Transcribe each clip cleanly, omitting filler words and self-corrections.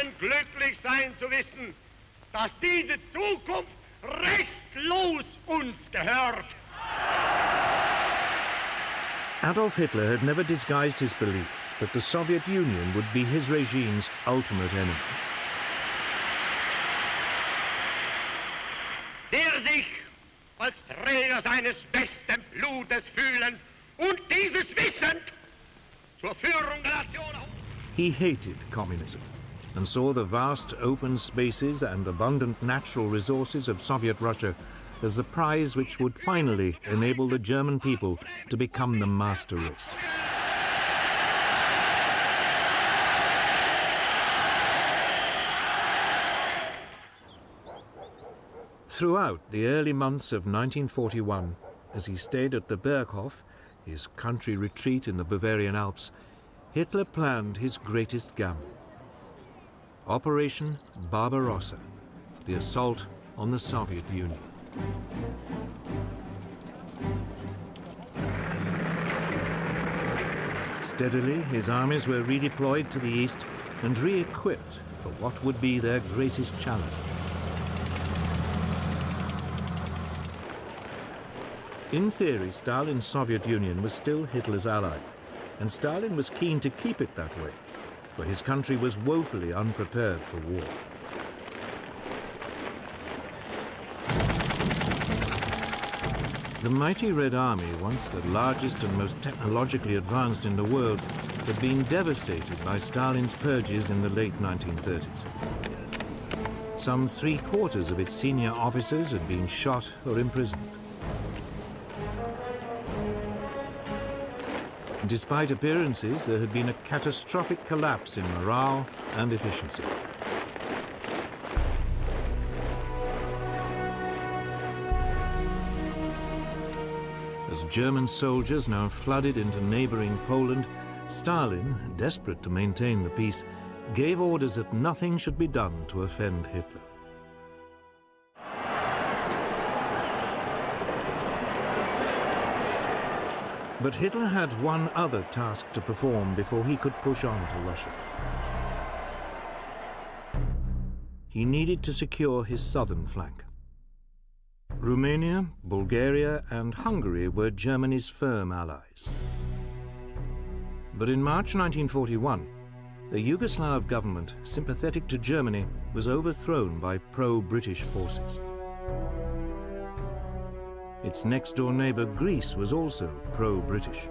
können glücklich sein zu wissen, dass diese Zukunft restlos uns gehört. Adolf Hitler had never disguised his belief that the Soviet Union would be his regime's ultimate enemy. Der sich als Träger seines besten Blutes fühlen und dieses wissend zur Führung der Nation. He hated communism and saw the vast open spaces and abundant natural resources of Soviet Russia as the prize which would finally enable the German people to become the master race. Throughout the early months of 1941, as he stayed at the Berghof, his country retreat in the Bavarian Alps, Hitler planned his greatest gamble. Operation Barbarossa, the assault on the Soviet Union. Steadily, his armies were redeployed to the east and re-equipped for what would be their greatest challenge. In theory, Stalin's Soviet Union was still Hitler's ally, and Stalin was keen to keep it that way, for his country was woefully unprepared for war. The mighty Red Army, once the largest and most technologically advanced in the world, had been devastated by Stalin's purges in the late 1930s. Some 3/4 of its senior officers had been shot or imprisoned. Despite appearances, there had been a catastrophic collapse in morale and efficiency. As German soldiers now flooded into neighboring Poland, Stalin, desperate to maintain the peace, gave orders that nothing should be done to offend Hitler. But Hitler had one other task to perform before he could push on to Russia. He needed to secure his southern flank. Romania, Bulgaria, and Hungary were Germany's firm allies. But in March 1941, the Yugoslav government, sympathetic to Germany, was overthrown by pro-British forces. Its next-door neighbor, Greece, was also pro-British.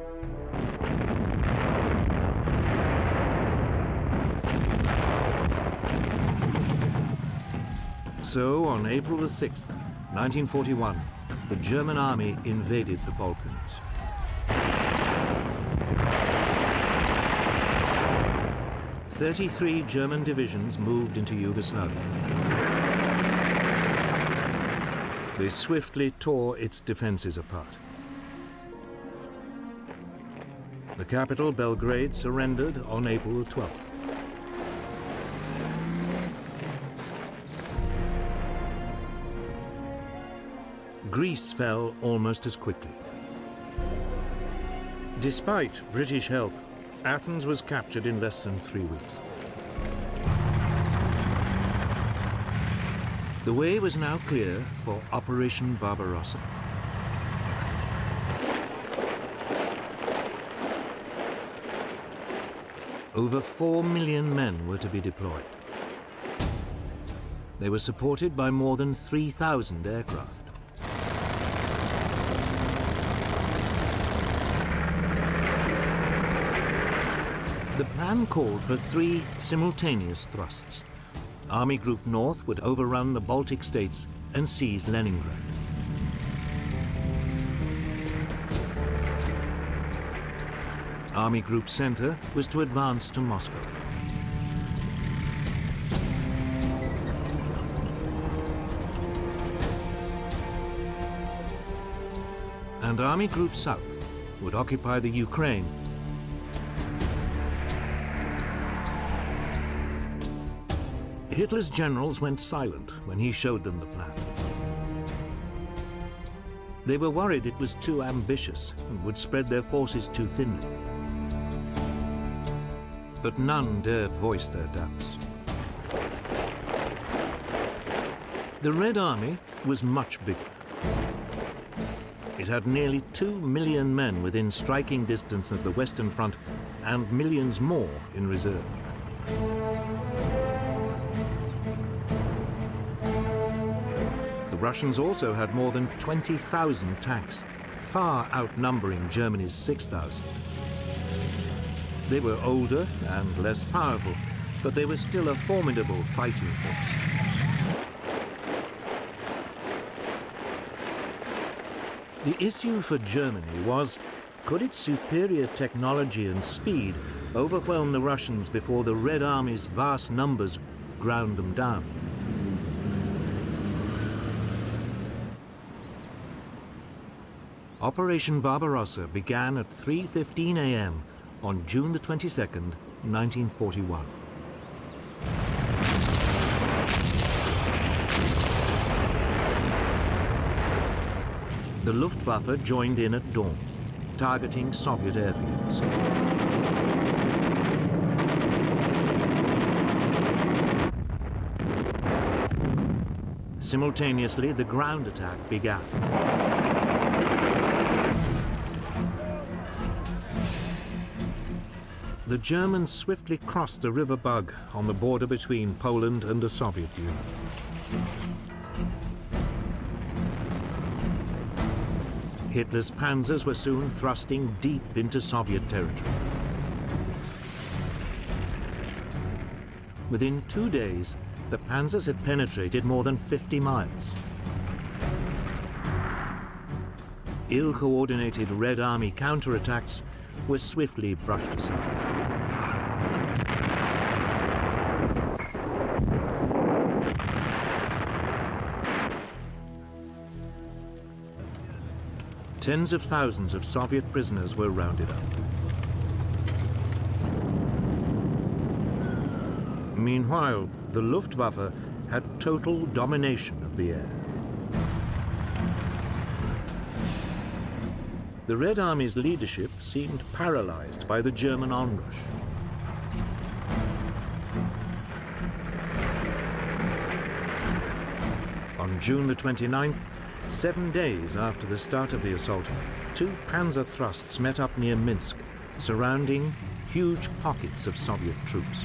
So, on April the 6th, 1941, the German army invaded the Balkans. "33 German divisions moved into Yugoslavia. They swiftly tore its defenses apart. The capital, Belgrade, surrendered on April 12th. Greece fell almost as quickly. Despite British help, Athens was captured in less than 3 weeks. The way was now clear for Operation Barbarossa. Over 4 million men were to be deployed. They were supported by more than 3,000 aircraft. The plan called for 3 simultaneous thrusts. Army Group North would overrun the Baltic states and seize Leningrad. Army Group Center was to advance to Moscow. And Army Group South would occupy the Ukraine. Hitler's generals went silent when he showed them the plan. They were worried it was too ambitious and would spread their forces too thinly. But none dared voice their doubts. The Red Army was much bigger. It had nearly 2 million men within striking distance of the Western Front and millions more in reserve. The Russians also had more than 20,000 tanks, far outnumbering Germany's 6,000. They were older and less powerful, but they were still a formidable fighting force. The issue for Germany was, could its superior technology and speed overwhelm the Russians before the Red Army's vast numbers ground them down? Operation Barbarossa began at 3:15 a.m. on June the 22nd, 1941. The Luftwaffe joined in at dawn, targeting Soviet airfields. Simultaneously, the ground attack began. The Germans swiftly crossed the River Bug on the border between Poland and the Soviet Union. Hitler's panzers were soon thrusting deep into Soviet territory. Within 2 days, the panzers had penetrated more than 50 miles. Ill-coordinated Red Army counterattacks were swiftly brushed aside. Tens of thousands of Soviet prisoners were rounded up. Meanwhile, the Luftwaffe had total domination of the air. The Red Army's leadership seemed paralyzed by the German onrush. On June the 29th, 7 days after the start of the assault, 2 panzer thrusts met up near Minsk, surrounding huge pockets of Soviet troops.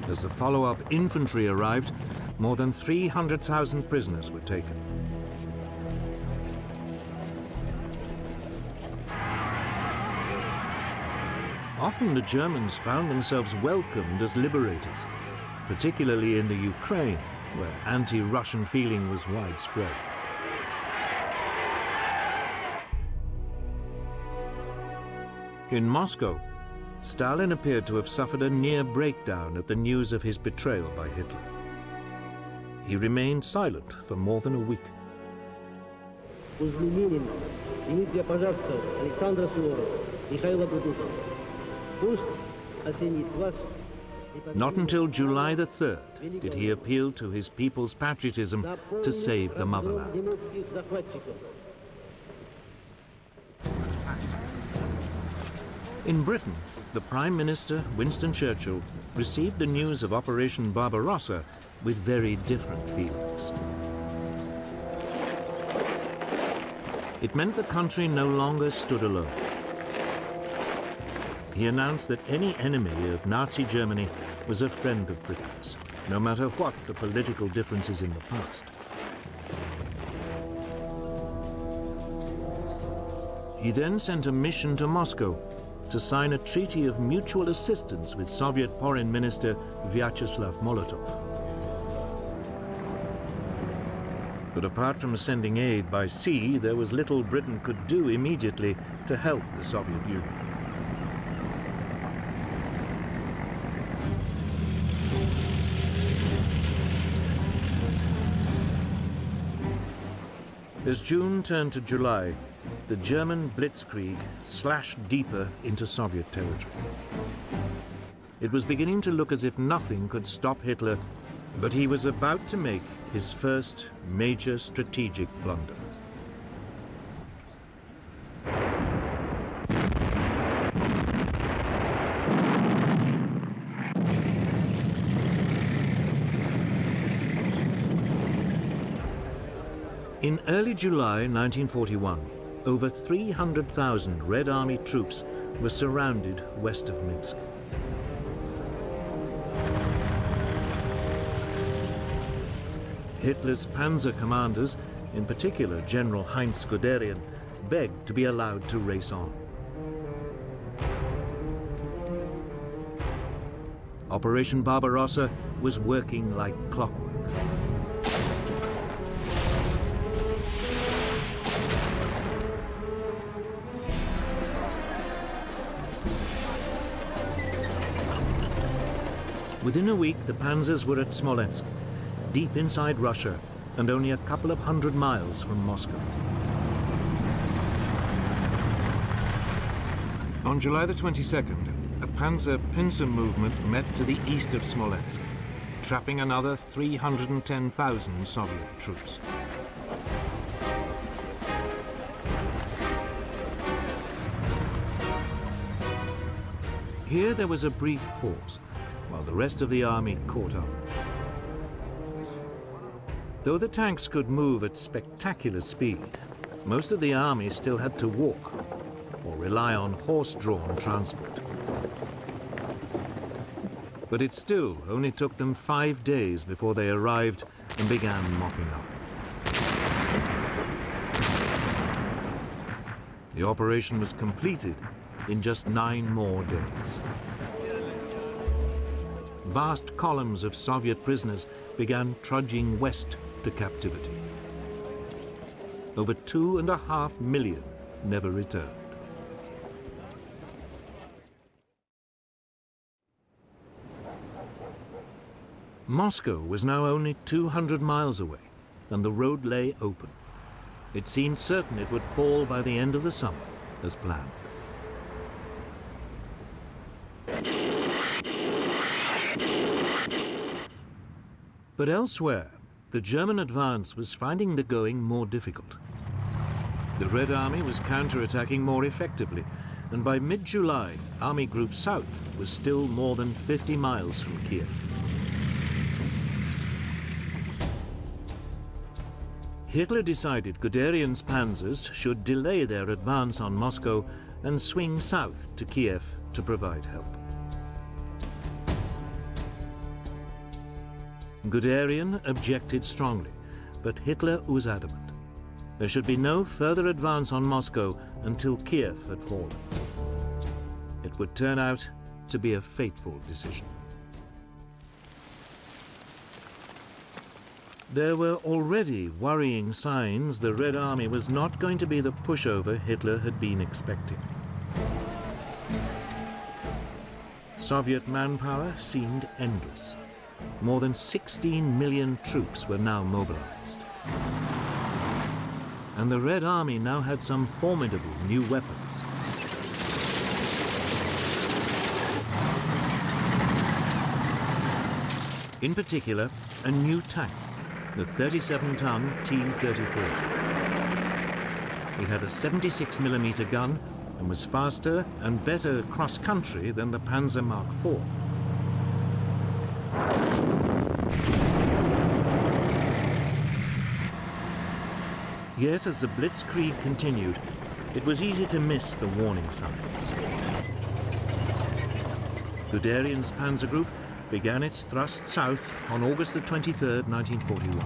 As the follow-up infantry arrived, more than 300,000 prisoners were taken. Often the Germans found themselves welcomed as liberators, particularly in the Ukraine, where anti-Russian feeling was widespread. In Moscow, Stalin appeared to have suffered a near breakdown at the news of his betrayal by Hitler. He remained silent for more than a week. Not until July the 3rd did he appeal to his people's patriotism to save the motherland. In Britain, the Prime Minister, Winston Churchill, received the news of Operation Barbarossa with very different feelings. It meant the country no longer stood alone. He announced that any enemy of Nazi Germany was a friend of Britain's, no matter what the political differences in the past. He then sent a mission to Moscow to sign a treaty of mutual assistance with Soviet Foreign Minister Vyacheslav Molotov. But apart from sending aid by sea, there was little Britain could do immediately to help the Soviet Union. As June turned to July, the German blitzkrieg slashed deeper into Soviet territory. It was beginning to look as if nothing could stop Hitler, but he was about to make his first major strategic blunder. In early July 1941, over 300,000 Red Army troops were surrounded west of Minsk. Hitler's panzer commanders, in particular General Heinz Guderian, begged to be allowed to race on. Operation Barbarossa was working like clockwork. Within a week, the panzers were at Smolensk, deep inside Russia and only a couple of hundred miles from Moscow. On July the 22nd, a panzer pincer movement met to the east of Smolensk, trapping another 310,000 Soviet troops. Here there was a brief pause, while the rest of the army caught up. Though the tanks could move at spectacular speed, most of the army still had to walk or rely on horse-drawn transport. But it still only took them 5 days before they arrived and began mopping up. The operation was completed in just 9 more days. Vast columns of Soviet prisoners began trudging west to captivity. Over 2.5 million never returned. Moscow was now only 200 miles away, and the road lay open. It seemed certain it would fall by the end of the summer, as planned. But elsewhere, the German advance was finding the going more difficult. The Red Army was counterattacking more effectively, and by mid-July, Army Group South was still more than 50 miles from Kiev. Hitler decided Guderian's panzers should delay their advance on Moscow and swing south to Kiev to provide help. Guderian objected strongly, but Hitler was adamant. There should be no further advance on Moscow until Kiev had fallen. It would turn out to be a fateful decision. There were already worrying signs the Red Army was not going to be the pushover Hitler had been expecting. Soviet manpower seemed endless. More than 16 million troops were now mobilized. And the Red Army now had some formidable new weapons. In particular, a new tank, the 37-ton T-34. It had a 76mm gun and was faster and better cross-country than the Panzer Mark IV. Yet, as the blitzkrieg continued, it was easy to miss the warning signs. Guderian's panzer group began its thrust south on August the 23rd, 1941.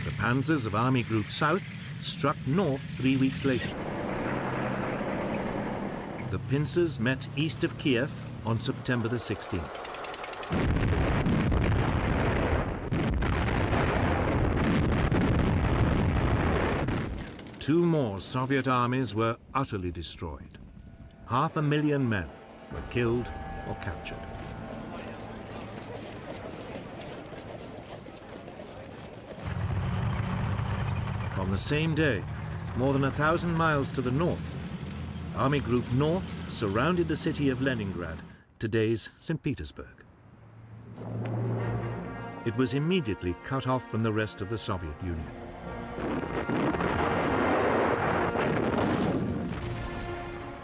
The panzers of Army Group South struck north 3 weeks later. The pincers met east of Kiev on September the 16th. Two more Soviet armies were utterly destroyed. 500,000 men were killed or captured. On the same day, more than 1,000 miles to the north, Army Group North surrounded the city of Leningrad, today's St. Petersburg. It was immediately cut off from the rest of the Soviet Union.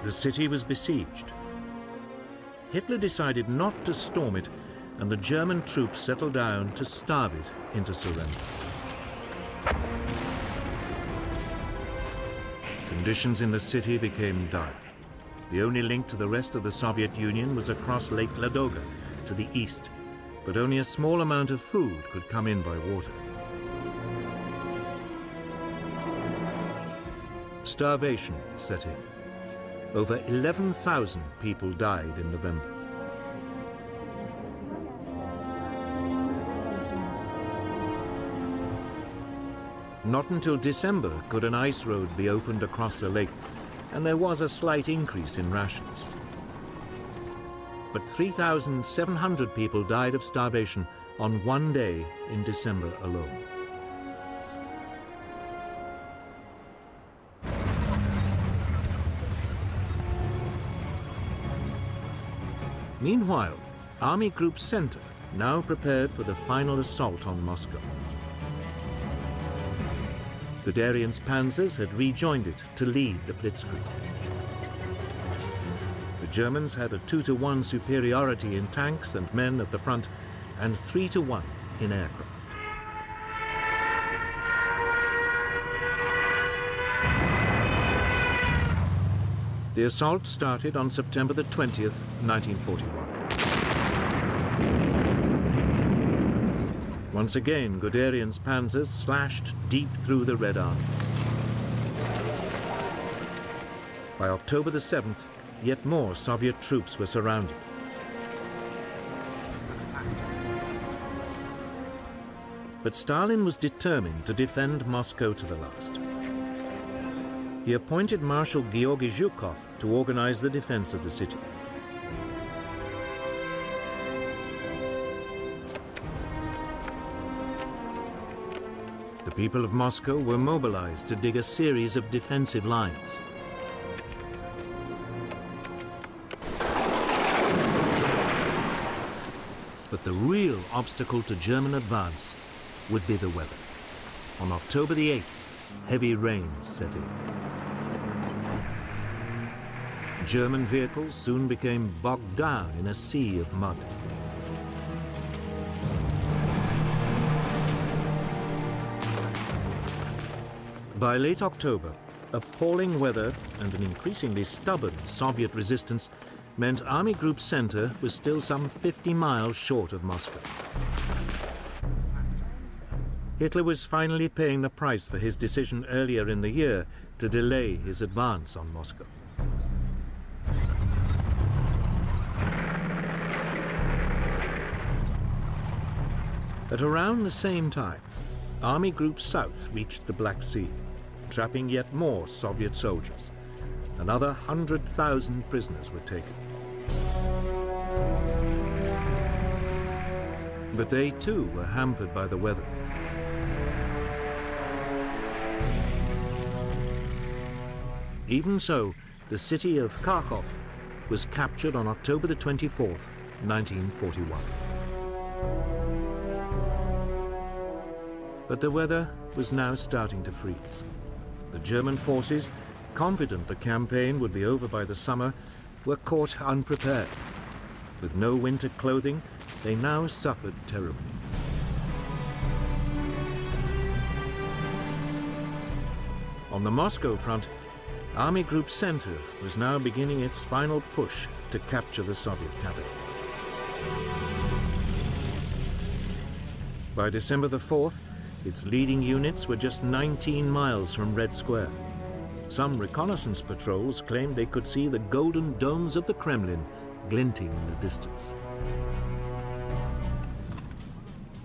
The city was besieged. Hitler decided not to storm it, and the German troops settled down to starve it into surrender. Conditions in the city became dire. The only link to the rest of the Soviet Union was across Lake Ladoga to the east, but only a small amount of food could come in by water. Starvation set in. Over 11,000 people died in November. Not until December could an ice road be opened across the lake, and there was a slight increase in rations. But 3,700 people died of starvation on one day in December alone. Meanwhile, Army Group Center now prepared for the final assault on Moscow. Guderian's panzers had rejoined it to lead the blitzkrieg. The Germans had a 2-to-1 superiority in tanks and men at the front, and 3-to-1 in aircraft. The assault started on September the 20th, 1941. Once again, Guderian's panzers slashed deep through the Red Army. By October the 7th, yet more Soviet troops were surrounded. But Stalin was determined to defend Moscow to the last. He appointed Marshal Georgy Zhukov to organize the defense of the city. The people of Moscow were mobilized to dig a series of defensive lines. But the real obstacle to German advance would be the weather. On October the 8th, heavy rains set in. German vehicles soon became bogged down in a sea of mud. By late October, appalling weather and an increasingly stubborn Soviet resistance meant Army Group Center was still some 50 miles short of Moscow. Hitler was finally paying the price for his decision earlier in the year to delay his advance on Moscow. At around the same time, Army Group South reached the Black Sea, trapping yet more Soviet soldiers. Another 100,000 prisoners were taken. But they too were hampered by the weather. Even so, the city of Kharkov was captured on October the 24th, 1941. But the weather was now starting to freeze. The German forces, confident the campaign would be over by the summer, were caught unprepared. With no winter clothing, they now suffered terribly. On the Moscow front, Army Group Center was now beginning its final push to capture the Soviet capital. By December the 4th, its leading units were just 19 miles from Red Square. Some reconnaissance patrols claimed they could see the golden domes of the Kremlin glinting in the distance.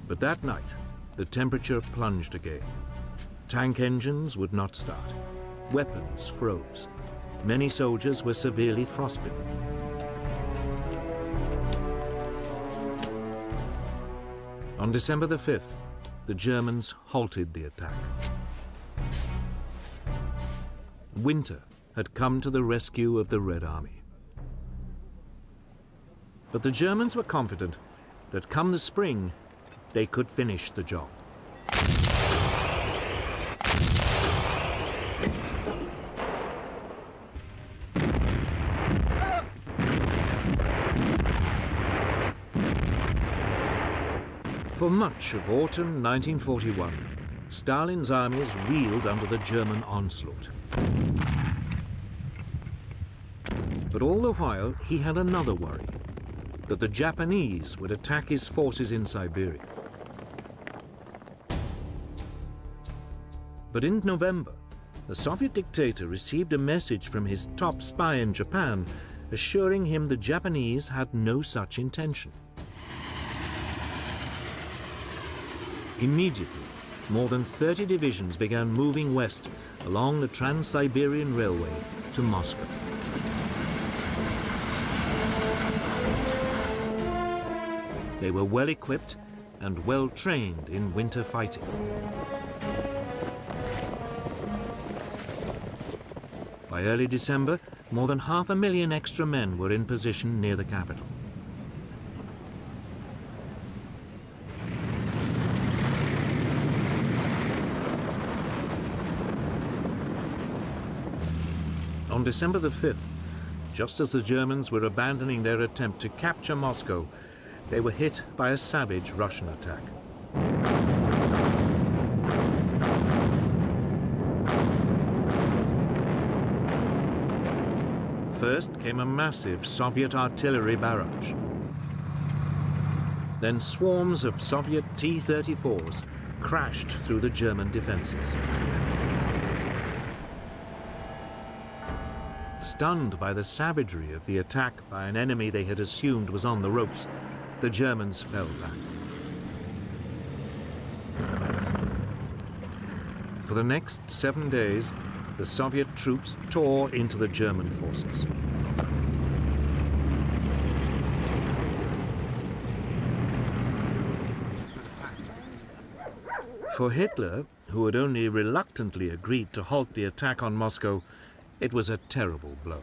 But that night, the temperature plunged again. Tank engines would not start. Weapons froze. Many soldiers were severely frostbitten. On December the 5th, the Germans halted the attack. Winter had come to the rescue of the Red Army. But the Germans were confident that come the spring, they could finish the job. For much of autumn 1941, Stalin's armies reeled under the German onslaught. But all the while, he had another worry, that the Japanese would attack his forces in Siberia. But in November, the Soviet dictator received a message from his top spy in Japan, assuring him the Japanese had no such intention. Immediately, more than 30 divisions began moving west along the Trans-Siberian Railway to Moscow. They were well equipped and well trained in winter fighting. By early December, more than 500,000 extra men were in position near the capital. On December the 5th, just as the Germans were abandoning their attempt to capture Moscow, they were hit by a savage Russian attack. First came a massive Soviet artillery barrage. Then swarms of Soviet T-34s crashed through the German defenses. Stunned by the savagery of the attack by an enemy they had assumed was on the ropes, the Germans fell back. For the next 7 days, the Soviet troops tore into the German forces. For Hitler, who had only reluctantly agreed to halt the attack on Moscow, it was a terrible blow.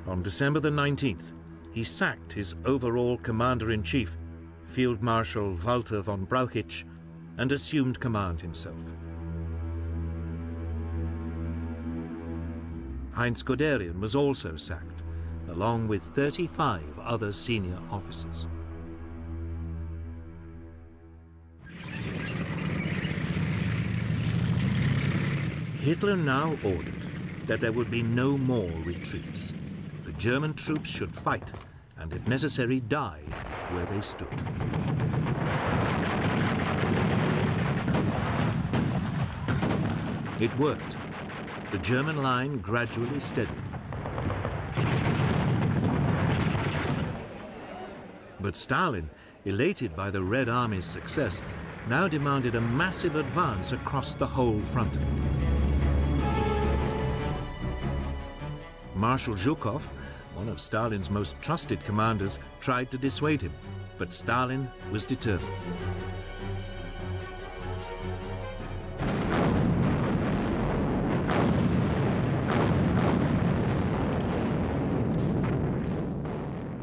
On December the 19th, he sacked his overall commander-in-chief, Field Marshal Walter von Brauchitsch, and assumed command himself. Heinz Guderian was also sacked, along with 35 other senior officers. Hitler now ordered that there would be no more retreats. The German troops should fight, and if necessary, die where they stood. It worked. The German line gradually steadied. But Stalin, elated by the Red Army's success, now demanded a massive advance across the whole front. Marshal Zhukov, one of Stalin's most trusted commanders, tried to dissuade him, but Stalin was determined.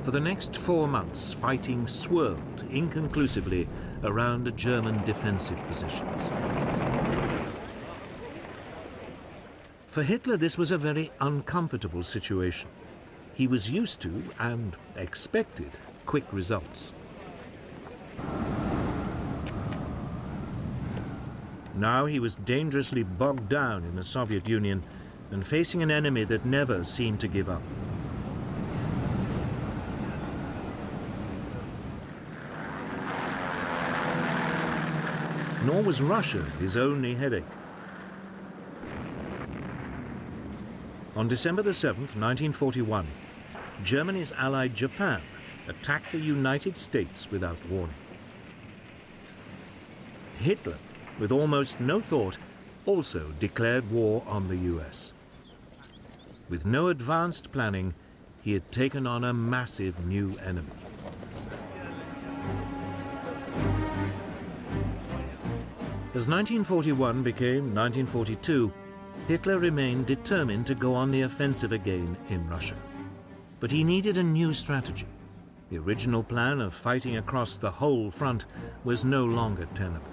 For the next 4 months, fighting swirled inconclusively around the German defensive positions. For Hitler, this was a very uncomfortable situation. He was used to, and expected, quick results. Now he was dangerously bogged down in the Soviet Union and facing an enemy that never seemed to give up. Nor was Russia his only headache. On December the 7th, 1941, Germany's ally Japan attacked the United States without warning. Hitler, with almost no thought, also declared war on the US. With no advanced planning, he had taken on a massive new enemy. As 1941 became 1942, Hitler remained determined to go on the offensive again in Russia. But he needed a new strategy. The original plan of fighting across the whole front was no longer tenable.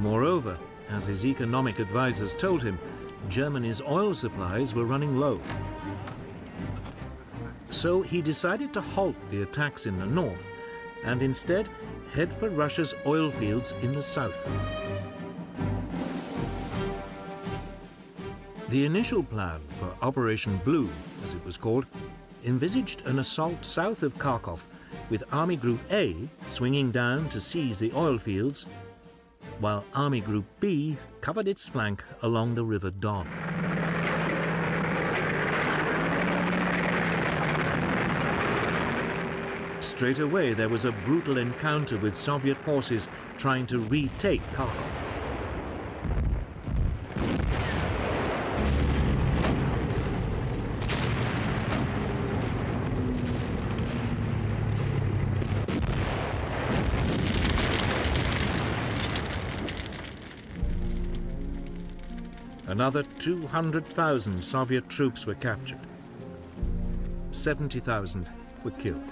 Moreover, as his economic advisors told him, Germany's oil supplies were running low. So he decided to halt the attacks in the north and instead head for Russia's oil fields in the south. The initial plan for Operation Blue, as it was called, envisaged an assault south of Kharkov, with Army Group A swinging down to seize the oil fields, while Army Group B covered its flank along the River Don. Straight away, there was a brutal encounter with Soviet forces trying to retake Kharkov. Another 200,000 Soviet troops were captured. 70,000 were killed.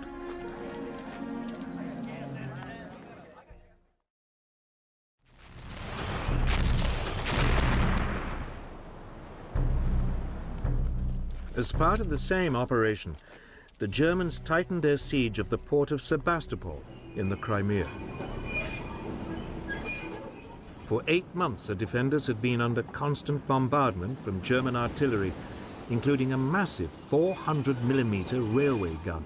As part of the same operation, the Germans tightened their siege of the port of Sebastopol in the Crimea. For 8 months, the defenders had been under constant bombardment from German artillery, including a massive 400mm railway gun.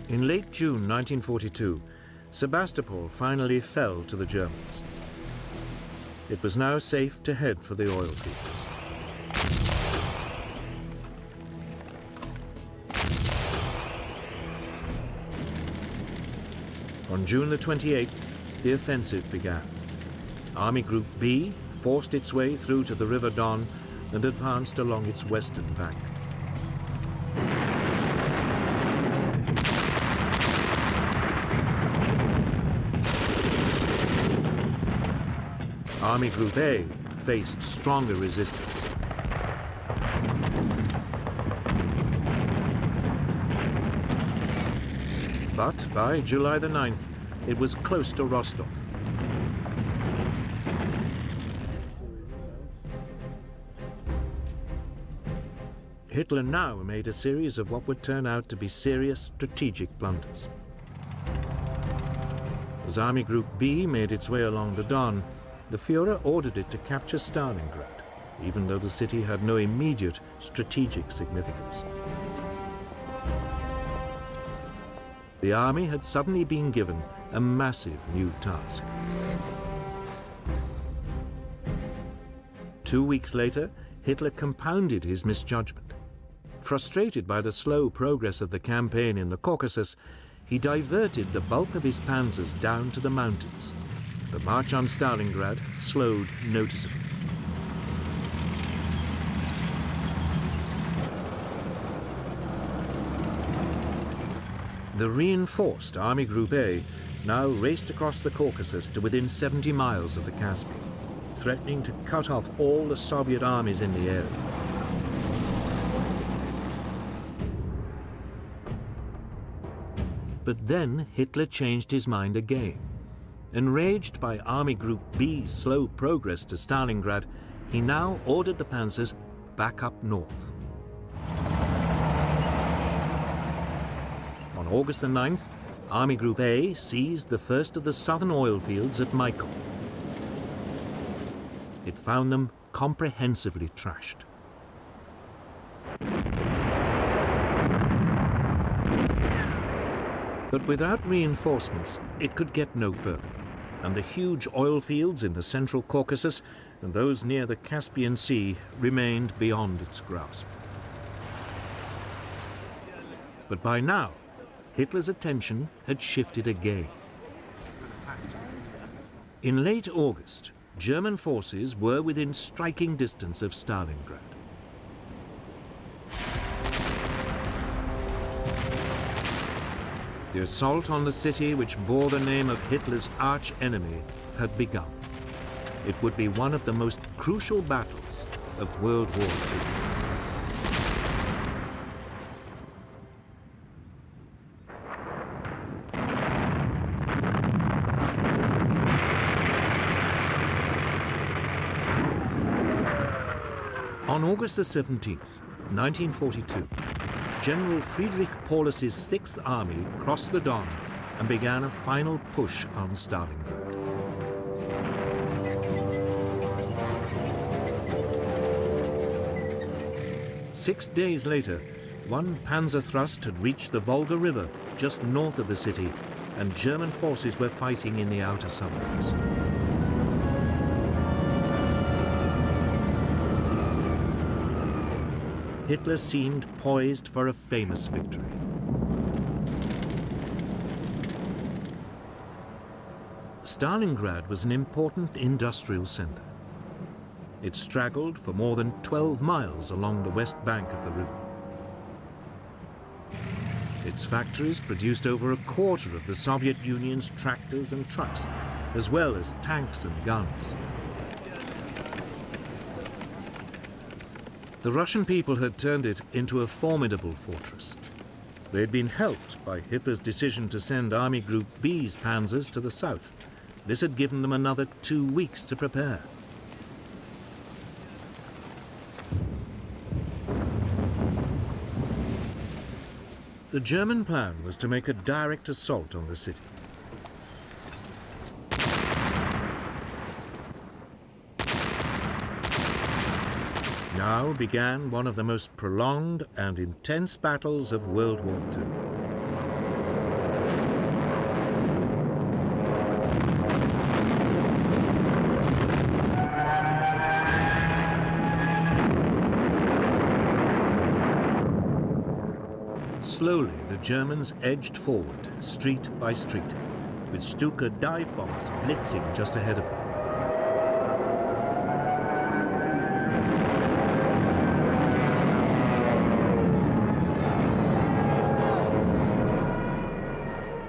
In late June 1942, Sebastopol finally fell to the Germans. It was now safe to head for the oil fields. On June the 28th, the offensive began. Army Group B forced its way through to the River Don and advanced along its western bank. Army Group A faced stronger resistance. But by July the 9th, it was close to Rostov. Hitler now made a series of what would turn out to be serious strategic blunders. As Army Group B made its way along the Don, the Führer ordered it to capture Stalingrad, even though the city had no immediate strategic significance. The army had suddenly been given a massive new task. 2 weeks later, Hitler compounded his misjudgment. Frustrated by the slow progress of the campaign in the Caucasus, he diverted the bulk of his panzers down to the mountains. The march on Stalingrad slowed noticeably. The reinforced Army Group A now raced across the Caucasus to within 70 miles of the Caspian, threatening to cut off all the Soviet armies in the area. But then Hitler changed his mind again. Enraged by Army Group B's slow progress to Stalingrad, he now ordered the panzers back up north. On August the 9th, Army Group A seized the first of the southern oil fields at Maikop. It found them comprehensively trashed. But without reinforcements, it could get no further, and the huge oil fields in the central Caucasus and those near the Caspian Sea remained beyond its grasp. But by now, Hitler's attention had shifted again. In late August, German forces were within striking distance of Stalingrad. The assault on the city, which bore the name of Hitler's arch-enemy, had begun. It would be one of the most crucial battles of World War II. On August the 17th, 1942, General Friedrich Paulus's Sixth Army crossed the Don and began a final push on Stalingrad. Six days later, one panzer thrust had reached the Volga River just north of the city, and German forces were fighting in the outer suburbs. Hitler seemed poised for a famous victory. Stalingrad was an important industrial center. It straggled for more than 12 miles along the west bank of the river. Its factories produced over a quarter of the Soviet Union's tractors and trucks, as well as tanks and guns. The Russian people had turned it into a formidable fortress. They had been helped by Hitler's decision to send Army Group B's panzers to the south. This had given them another 2 weeks to prepare. The German plan was to make a direct assault on the city. Now began one of the most prolonged and intense battles of World War II. Slowly, the Germans edged forward, street by street, with Stuka dive bombers blitzing just ahead of them.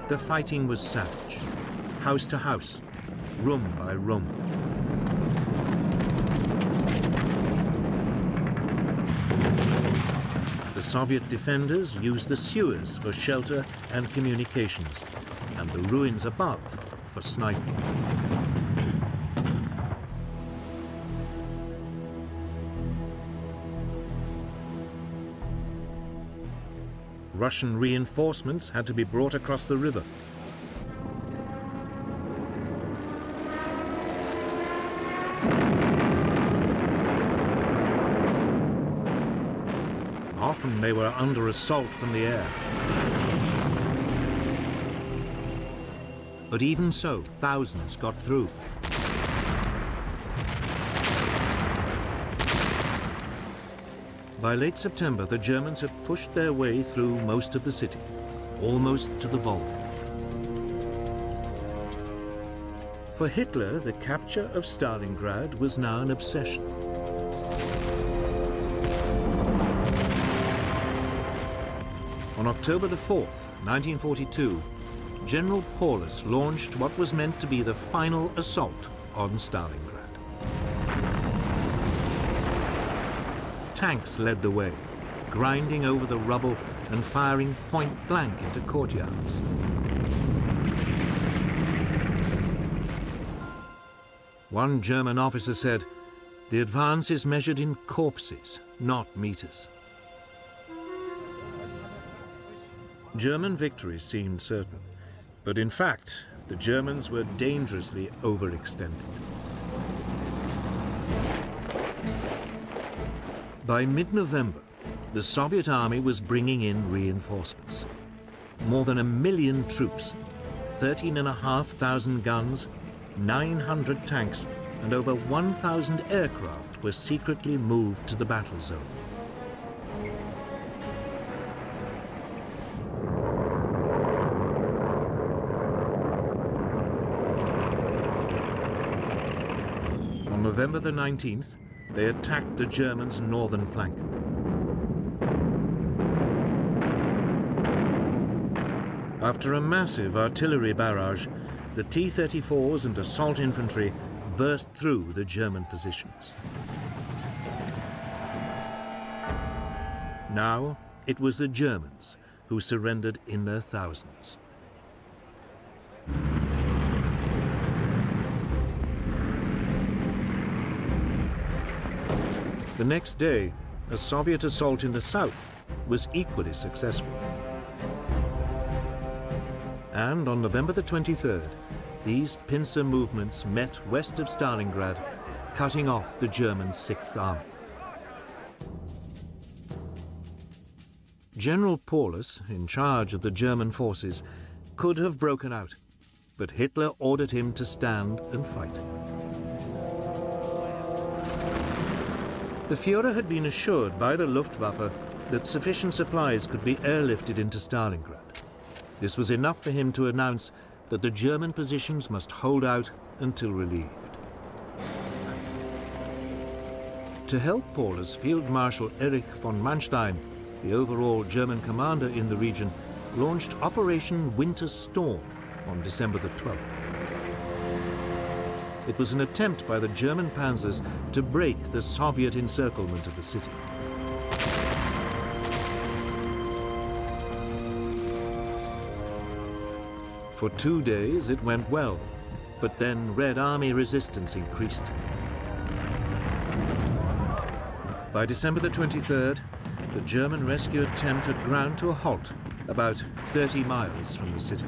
The fighting was savage, house to house, room by room. The Soviet defenders used the sewers for shelter and communications, and the ruins above for sniping. Russian reinforcements had to be brought across the river. Often they were under assault from the air. But even so, thousands got through. By late September, the Germans had pushed their way through most of the city, almost to the Volga. For Hitler, the capture of Stalingrad was now an obsession. On October the 4th, 1942, General Paulus launched what was meant to be the final assault on Stalingrad. Tanks led the way, grinding over the rubble and firing point blank into courtyards. One German officer said, "The advance is measured in corpses, not meters." German victory seemed certain, but in fact, the Germans were dangerously overextended. By mid-November, the Soviet army was bringing in reinforcements. More than 1 million troops, 13,500 guns, 900 tanks, and over 1,000 aircraft were secretly moved to the battle zone. On November the 19th, they attacked the Germans' northern flank. After a massive artillery barrage, the T-34s and assault infantry burst through the German positions. Now, it was the Germans who surrendered in their thousands. The next day, a Soviet assault in the south was equally successful. And on November the 23rd, these pincer movements met west of Stalingrad, cutting off the German Sixth Army. General Paulus, in charge of the German forces, could have broken out, but Hitler ordered him to stand and fight. The Führer had been assured by the Luftwaffe that sufficient supplies could be airlifted into Stalingrad. This was enough for him to announce that the German positions must hold out until relieved. To help Paulus, Field Marshal Erich von Manstein, the overall German commander in the region, launched Operation Winter Storm on December the 12th. It was an attempt by the German panzers to break the Soviet encirclement of the city. For 2 days it went well, but then Red Army resistance increased. By December the 23rd, the German rescue attempt had ground to a halt about 30 miles from the city.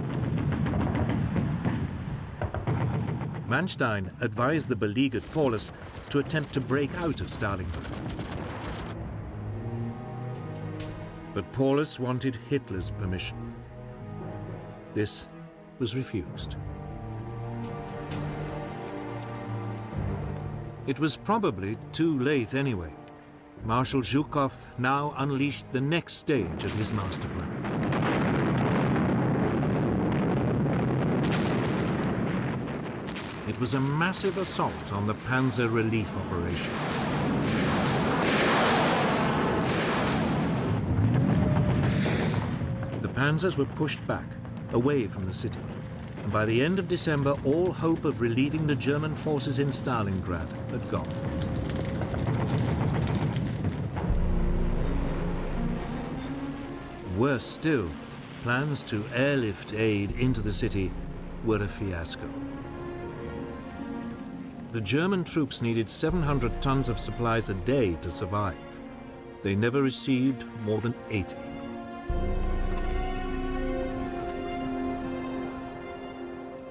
Manstein advised the beleaguered Paulus to attempt to break out of Stalingrad. But Paulus wanted Hitler's permission. This was refused. It was probably too late anyway. Marshal Zhukov now unleashed the next stage of his master plan. It was a massive assault on the Panzer Relief Operation. The panzers were pushed back, away from the city, and by the end of December, all hope of relieving the German forces in Stalingrad had gone. Worse still, plans to airlift aid into the city were a fiasco. The German troops needed 700 tons of supplies a day to survive. They never received more than 80.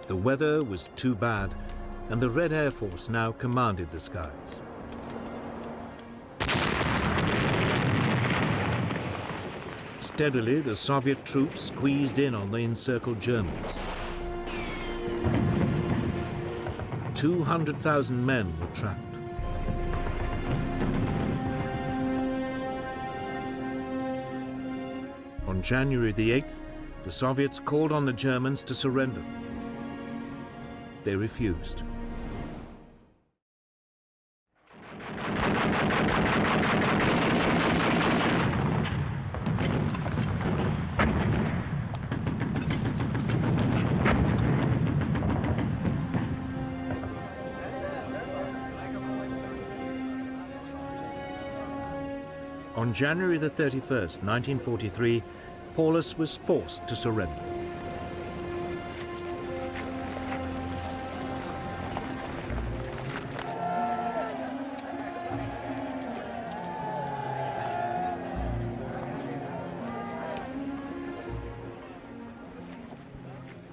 The weather was too bad, and the Red Air Force now commanded the skies. Steadily, the Soviet troops squeezed in on the encircled Germans. 200,000 men were trapped. On January the 8th, the Soviets called on the Germans to surrender. They refused. On January the 31st, 1943, Paulus was forced to surrender.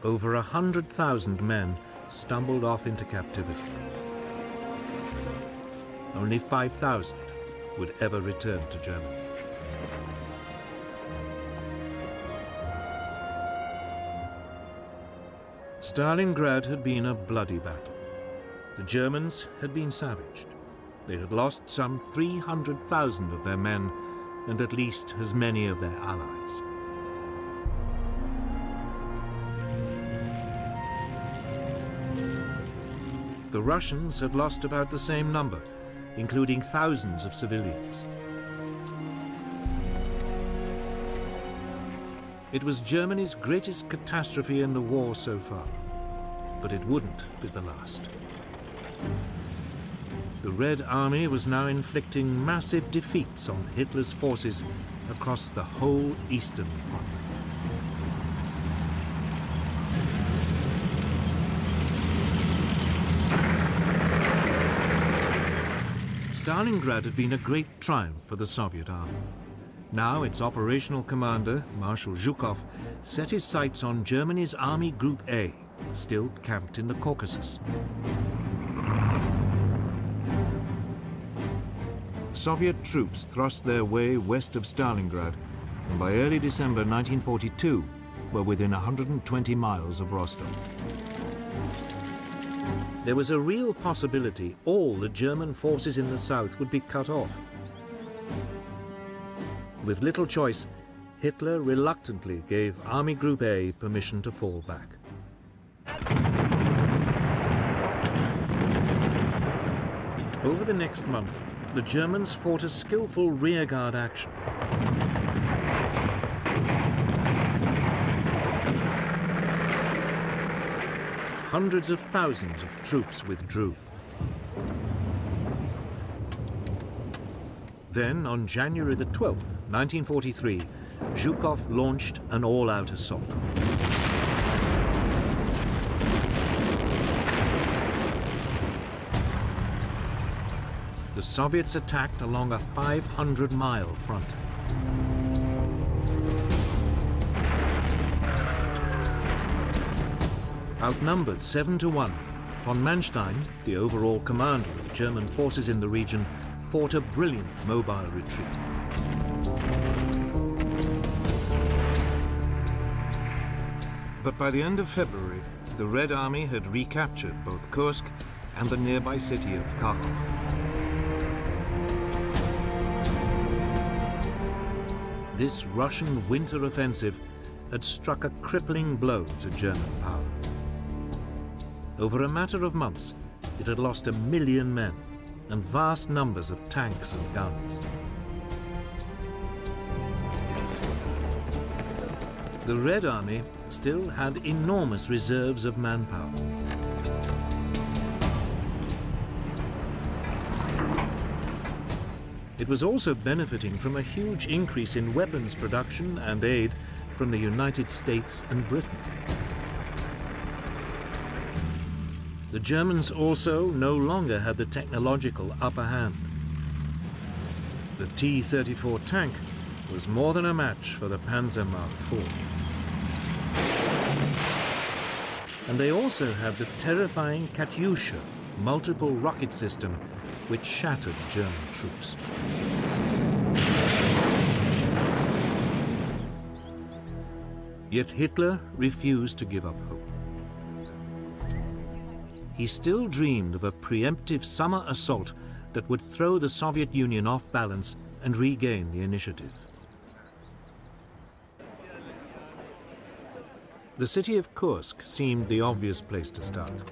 Over 100,000 men stumbled off into captivity. Only 5,000 would ever return to Germany. Stalingrad had been a bloody battle. The Germans had been savaged. They had lost some 300,000 of their men and at least as many of their allies. The Russians had lost about the same number, including thousands of civilians. It was Germany's greatest catastrophe in the war so far, but it wouldn't be the last. The Red Army was now inflicting massive defeats on Hitler's forces across the whole Eastern Front. Stalingrad had been a great triumph for the Soviet army. Now its operational commander, Marshal Zhukov, set his sights on Germany's Army Group A, still camped in the Caucasus. Soviet troops thrust their way west of Stalingrad, and by early December 1942 were within 120 miles of Rostov. There was a real possibility all the German forces in the south would be cut off. With little choice, Hitler reluctantly gave Army Group A permission to fall back. Over the next month, the Germans fought a skillful rearguard action. Hundreds of thousands of troops withdrew. Then, on January the 12th, 1943, Zhukov launched an all-out assault. The Soviets attacked along a 500-mile front. Outnumbered 7-1, von Manstein, the overall commander of German forces in the region, fought a brilliant mobile retreat. But by the end of February, the Red Army had recaptured both Kursk and the nearby city of Kharkov. This Russian winter offensive had struck a crippling blow to German power. Over a matter of months, it had lost 1 million men and vast numbers of tanks and guns. The Red Army still had enormous reserves of manpower. It was also benefiting from a huge increase in weapons production and aid from the United States and Britain. The Germans also no longer had the technological upper hand. The T-34 tank was more than a match for the Panzer Mark IV. And they also had the terrifying Katyusha multiple rocket system, which shattered German troops. Yet Hitler refused to give up hope. He still dreamed of a preemptive summer assault that would throw the Soviet Union off balance and regain the initiative. The city of Kursk seemed the obvious place to start.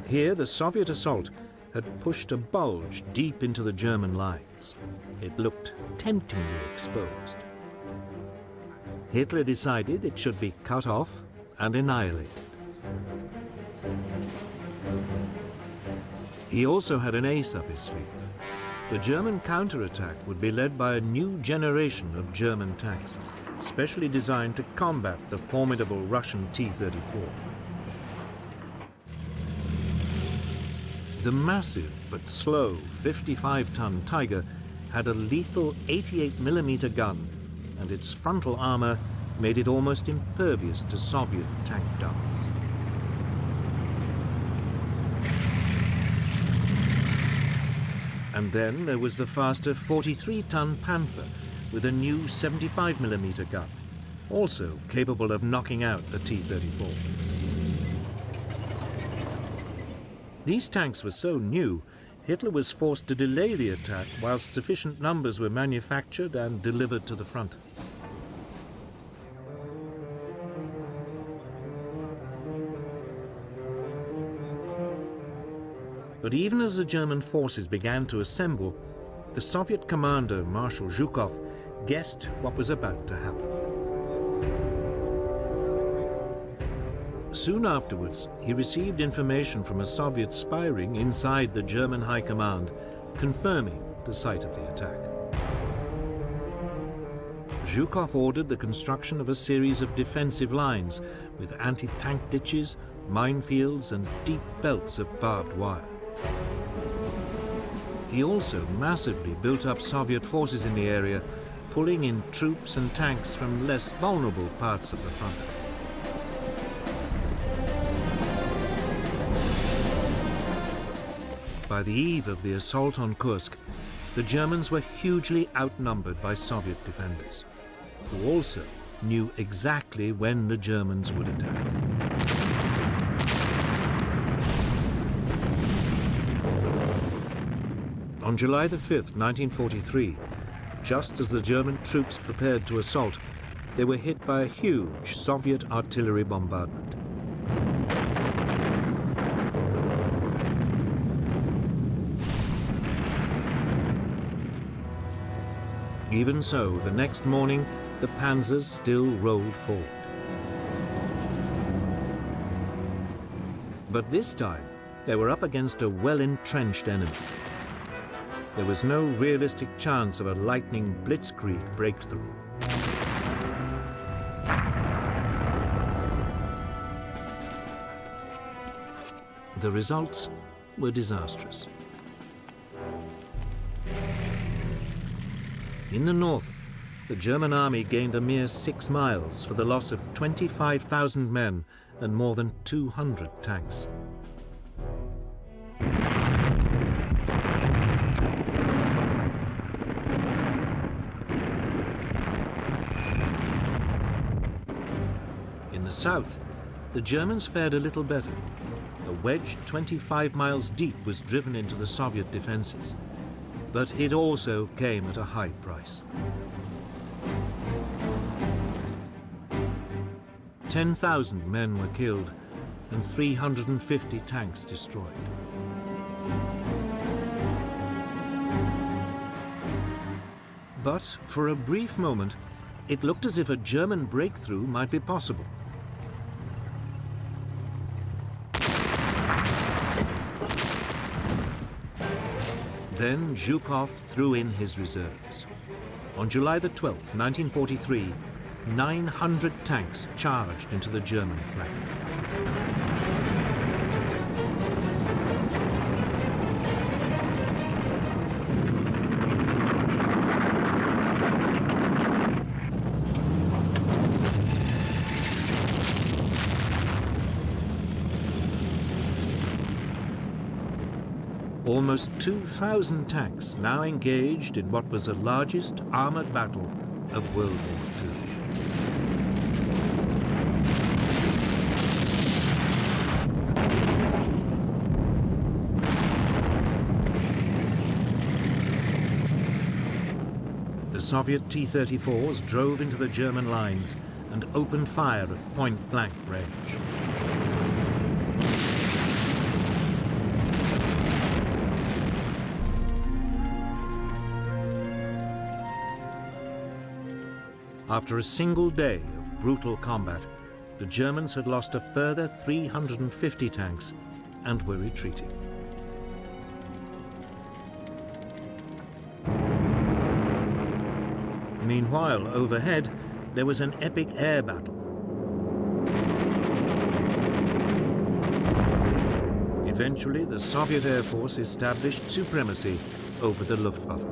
Here, the Soviet assault had pushed a bulge deep into the German lines. It looked temptingly exposed. Hitler decided it should be cut off and annihilated. He also had an ace up his sleeve. The German counterattack would be led by a new generation of German tanks, specially designed to combat the formidable Russian T-34. The massive but slow 55-ton Tiger had a lethal 88mm gun, and its frontal armor made it almost impervious to Soviet tank guns. And then there was the faster 43-ton Panther with a new 75mm gun, also capable of knocking out the T-34. These tanks were so new, Hitler was forced to delay the attack whilst sufficient numbers were manufactured and delivered to the front. But even as the German forces began to assemble, the Soviet commander, Marshal Zhukov, guessed what was about to happen. Soon afterwards, he received information from a Soviet spy ring inside the German High Command, confirming the site of the attack. Zhukov ordered the construction of a series of defensive lines with anti-tank ditches, minefields, and deep belts of barbed wire. He also massively built up Soviet forces in the area, pulling in troops and tanks from less vulnerable parts of the front. By the eve of the assault on Kursk, the Germans were hugely outnumbered by Soviet defenders, who also knew exactly when the Germans would attack. On July the 5th, 1943, just as the German troops prepared to assault, they were hit by a huge Soviet artillery bombardment. Even so, the next morning, the panzers still rolled forward. But this time, they were up against a well-entrenched enemy. There was no realistic chance of a lightning blitzkrieg breakthrough. The results were disastrous. In the north, the German army gained a mere 6 miles for the loss of 25,000 men and more than 200 tanks. In the south, the Germans fared a little better. A wedge 25 miles deep was driven into the Soviet defenses, but it also came at a high price. 10,000 men were killed and 350 tanks destroyed. But for a brief moment, it looked as if a German breakthrough might be possible. Then Zhukov threw in his reserves. On July the 12th, 1943, 900 tanks charged into the German flank. Almost 2,000 tanks now engaged in what was the largest armored battle of World War II. The Soviet T-34s drove into the German lines and opened fire at point-blank range. After a single day of brutal combat, the Germans had lost a further 350 tanks and were retreating. Meanwhile, overhead, there was an epic air battle. Eventually, the Soviet Air Force established supremacy over the Luftwaffe.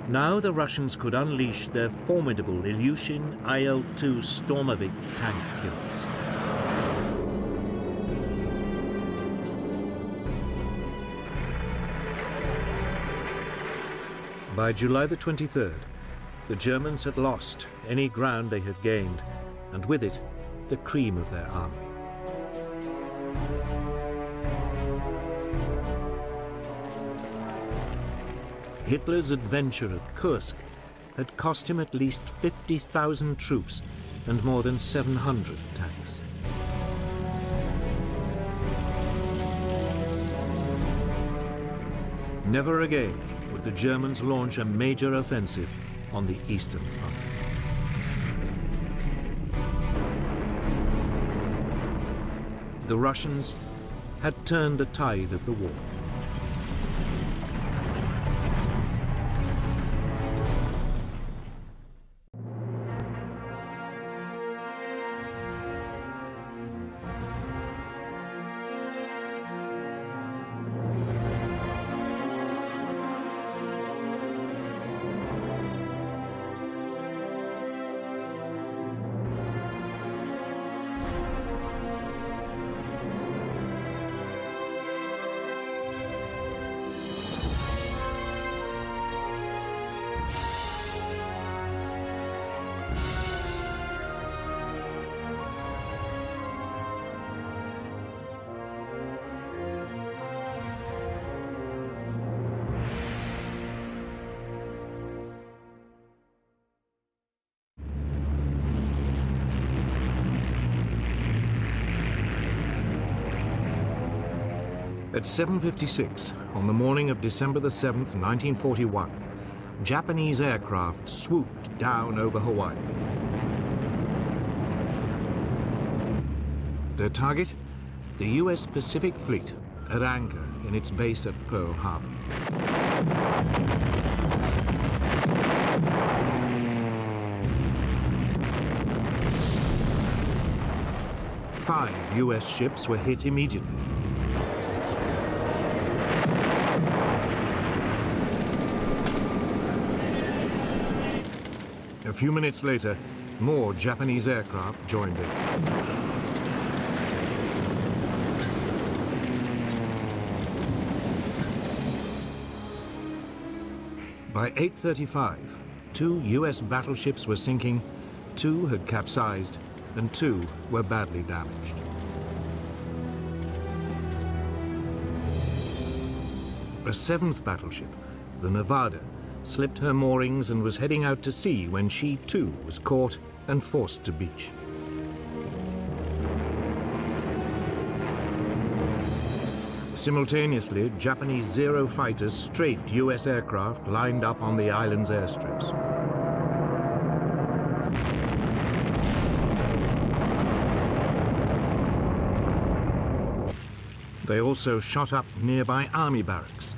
Now the Russians could unleash their formidable Ilyushin IL-2 Stormovik tank killers. By July the 23rd, the Germans had lost any ground they had gained, and with it, the cream of their army. Hitler's adventure at Kursk had cost him at least 50,000 troops and more than 700 tanks. Never again would the Germans launch a major offensive on the Eastern Front. The Russians had turned the tide of the war. At 7:56 on the morning of December the 7th, 1941, Japanese aircraft swooped down over Hawaii. Their target? The US Pacific Fleet at anchor in its base at Pearl Harbor. Five US ships were hit immediately. A few minutes later, more Japanese aircraft joined in. By 8:35, 2 US battleships were sinking, 2 had capsized, and 2 were badly damaged. A 7th battleship, the Nevada, slipped her moorings and was heading out to sea when she too was caught and forced to beach. Simultaneously, Japanese Zero fighters strafed US aircraft lined up on the island's airstrips. They also shot up nearby army barracks.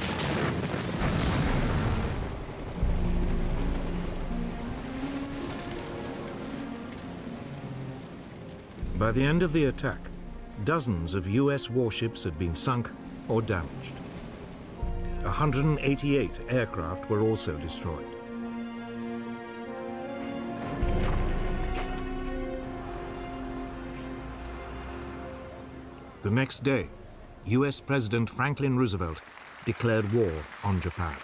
By the end of the attack, dozens of US warships had been sunk or damaged. 188 aircraft were also destroyed. The next day, US President Franklin Roosevelt declared war on Japan.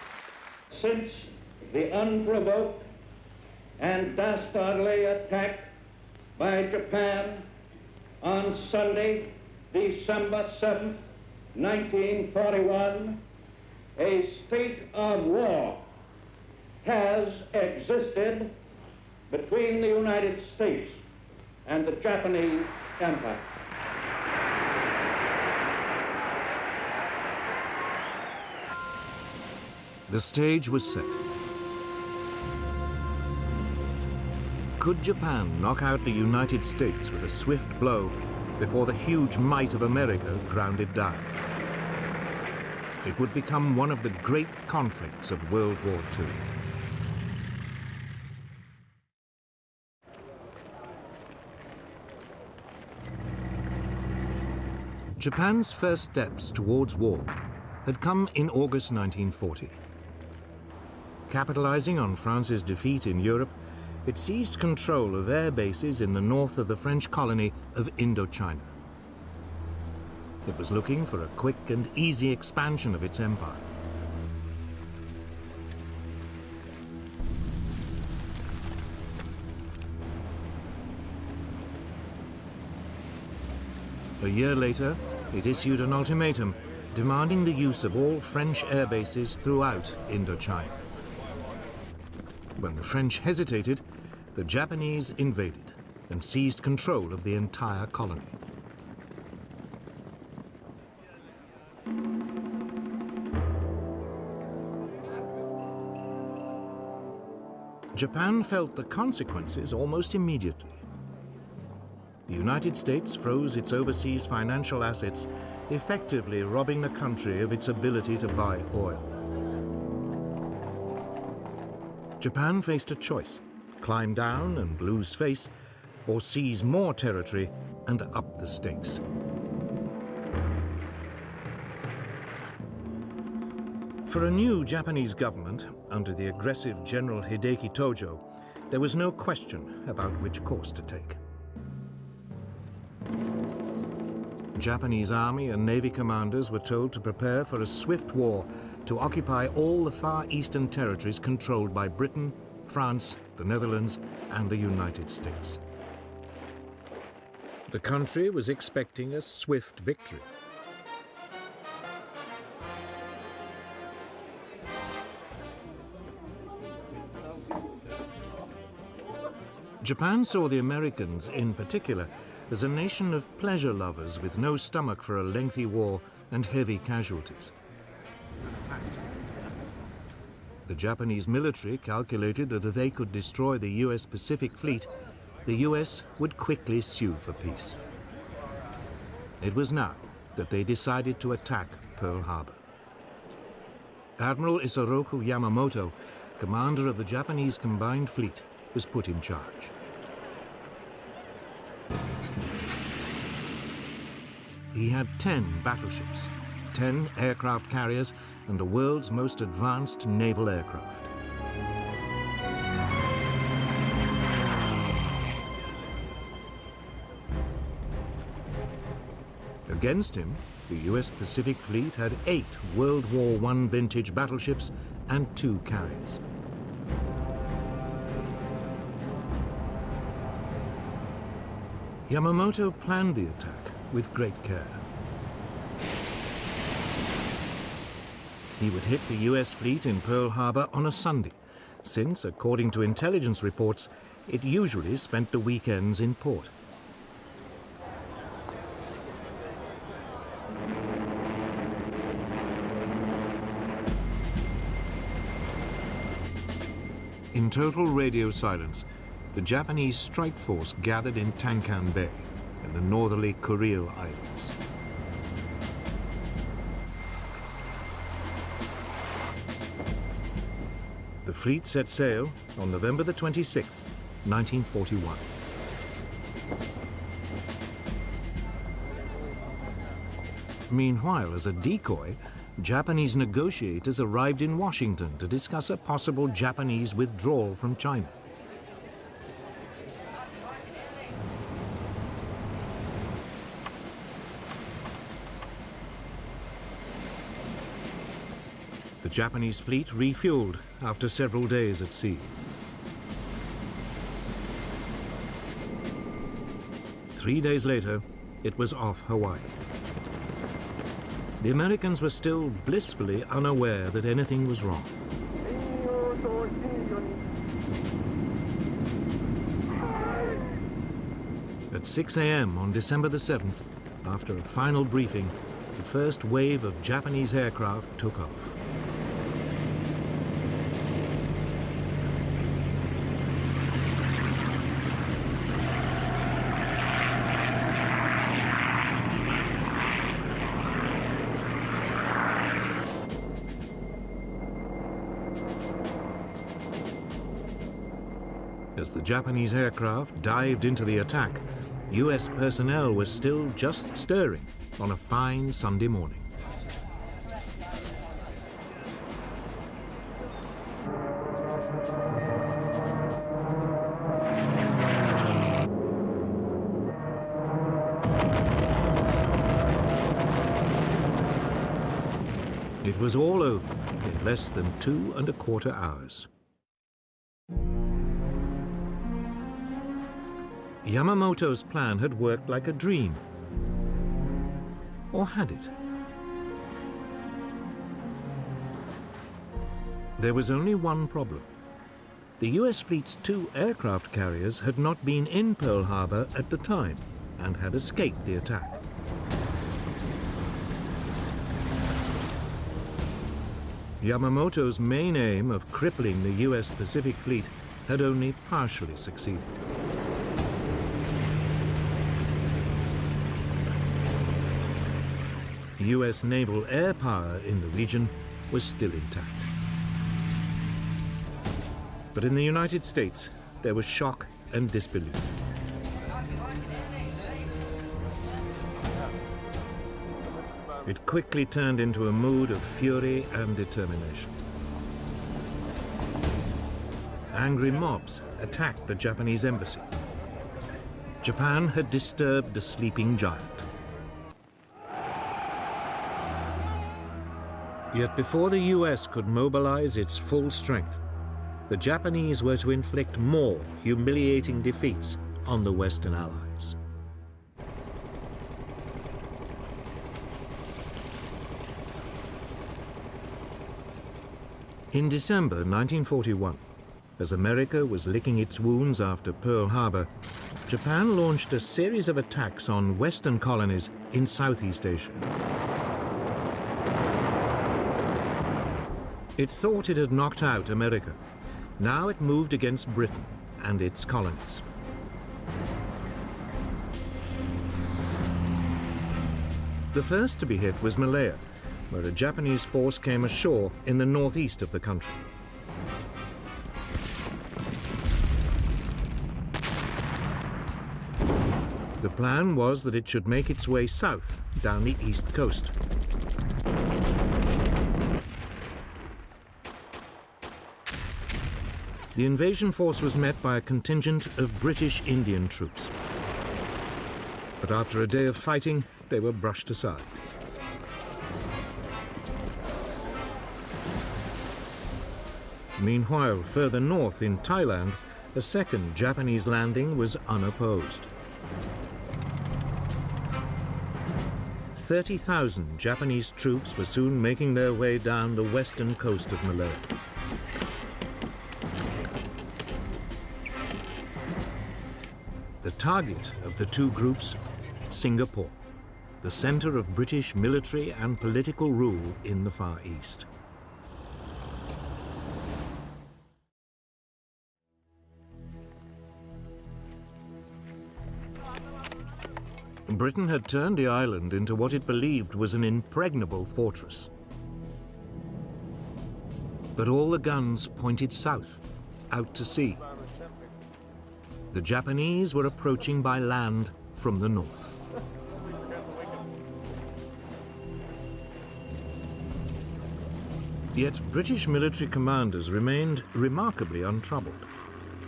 Since the unprovoked and dastardly attack by Japan on Sunday, December 7th, 1941, a state of war has existed between the United States and the Japanese Empire. The stage was set. Could Japan knock out the United States with a swift blow before the huge might of America ground it down? It would become one of the great conflicts of World War II. Japan's first steps towards war had come in August 1940. Capitalizing on France's defeat in Europe, it seized control of air bases in the north of the French colony of Indochina. It was looking for a quick and easy expansion of its empire. A year later, it issued an ultimatum demanding the use of all French air bases throughout Indochina. When the French hesitated, the Japanese invaded and seized control of the entire colony. Japan felt the consequences almost immediately. The United States froze its overseas financial assets, effectively robbing the country of its ability to buy oil. Japan faced a choice: climb down and lose face, or seize more territory and up the stakes. For a new Japanese government, under the aggressive General Hideki Tojo, there was no question about which course to take. Japanese army and navy commanders were told to prepare for a swift war to occupy all the far eastern territories controlled by Britain, France, the Netherlands, and the United States. The country was expecting a swift victory. Japan saw the Americans, in particular, as a nation of pleasure lovers with no stomach for a lengthy war and heavy casualties. The Japanese military calculated that if they could destroy the US Pacific Fleet, the US would quickly sue for peace. It was now that they decided to attack Pearl Harbor. Admiral Isoroku Yamamoto, commander of the Japanese Combined Fleet, was put in charge. He had 10 battleships, 10 aircraft carriers, and the world's most advanced naval aircraft. Against him, the US Pacific Fleet had 8 World War I vintage battleships and 2 carriers. Yamamoto planned the attack with great care. He would hit the US fleet in Pearl Harbor on a Sunday, since, according to intelligence reports, it usually spent the weekends in port. In total radio silence, the Japanese strike force gathered in Tankan Bay in the northerly Kuril Islands. The fleet set sail on November the 26th, 1941. Meanwhile, as a decoy, Japanese negotiators arrived in Washington to discuss a possible Japanese withdrawal from China. The Japanese fleet refueled after several days at sea. 3 days later, it was off Hawaii. The Americans were still blissfully unaware that anything was wrong. At 6 a.m. on December the 7th, after a final briefing, the first wave of Japanese aircraft took off. As the Japanese aircraft dived into the attack, US personnel was still just stirring on a fine Sunday morning. It was all over in less than 2¼ hours. Yamamoto's plan had worked like a dream. Or had it? There was only one problem. The US fleet's 2 aircraft carriers had not been in Pearl Harbor at the time and had escaped the attack. Yamamoto's main aim of crippling the US Pacific Fleet had only partially succeeded. US naval air power in the region was still intact. But in the United States, there was shock and disbelief. It quickly turned into a mood of fury and determination. Angry mobs attacked the Japanese embassy. Japan had disturbed the sleeping giant. Yet before the US could mobilize its full strength, the Japanese were to inflict more humiliating defeats on the Western Allies. In December 1941, as America was licking its wounds after Pearl Harbor, Japan launched a series of attacks on Western colonies in Southeast Asia. It thought it had knocked out America. Now it moved against Britain and its colonies. The first to be hit was Malaya, where a Japanese force came ashore in the northeast of the country. The plan was that it should make its way south down the east coast. The invasion force was met by a contingent of British Indian troops. But after a day of fighting, they were brushed aside. Meanwhile, further north in Thailand, a second Japanese landing was unopposed. 30,000 Japanese troops were soon making their way down the western coast of Malaya. The target of the two groups, Singapore, the center of British military and political rule in the Far East. Britain had turned the island into what it believed was an impregnable fortress. But all the guns pointed south, out to sea. The Japanese were approaching by land from the north. Yet British military commanders remained remarkably untroubled.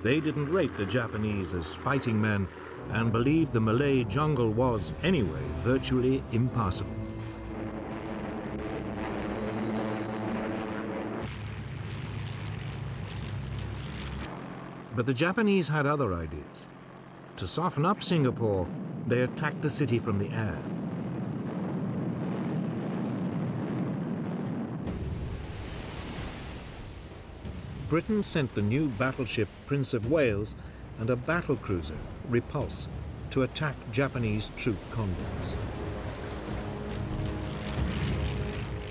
They didn't rate the Japanese as fighting men and believed the Malay jungle was, anyway, virtually impassable. But the Japanese had other ideas. To soften up Singapore, they attacked the city from the air. Britain sent the new battleship Prince of Wales and a battlecruiser, Repulse, to attack Japanese troop convoys.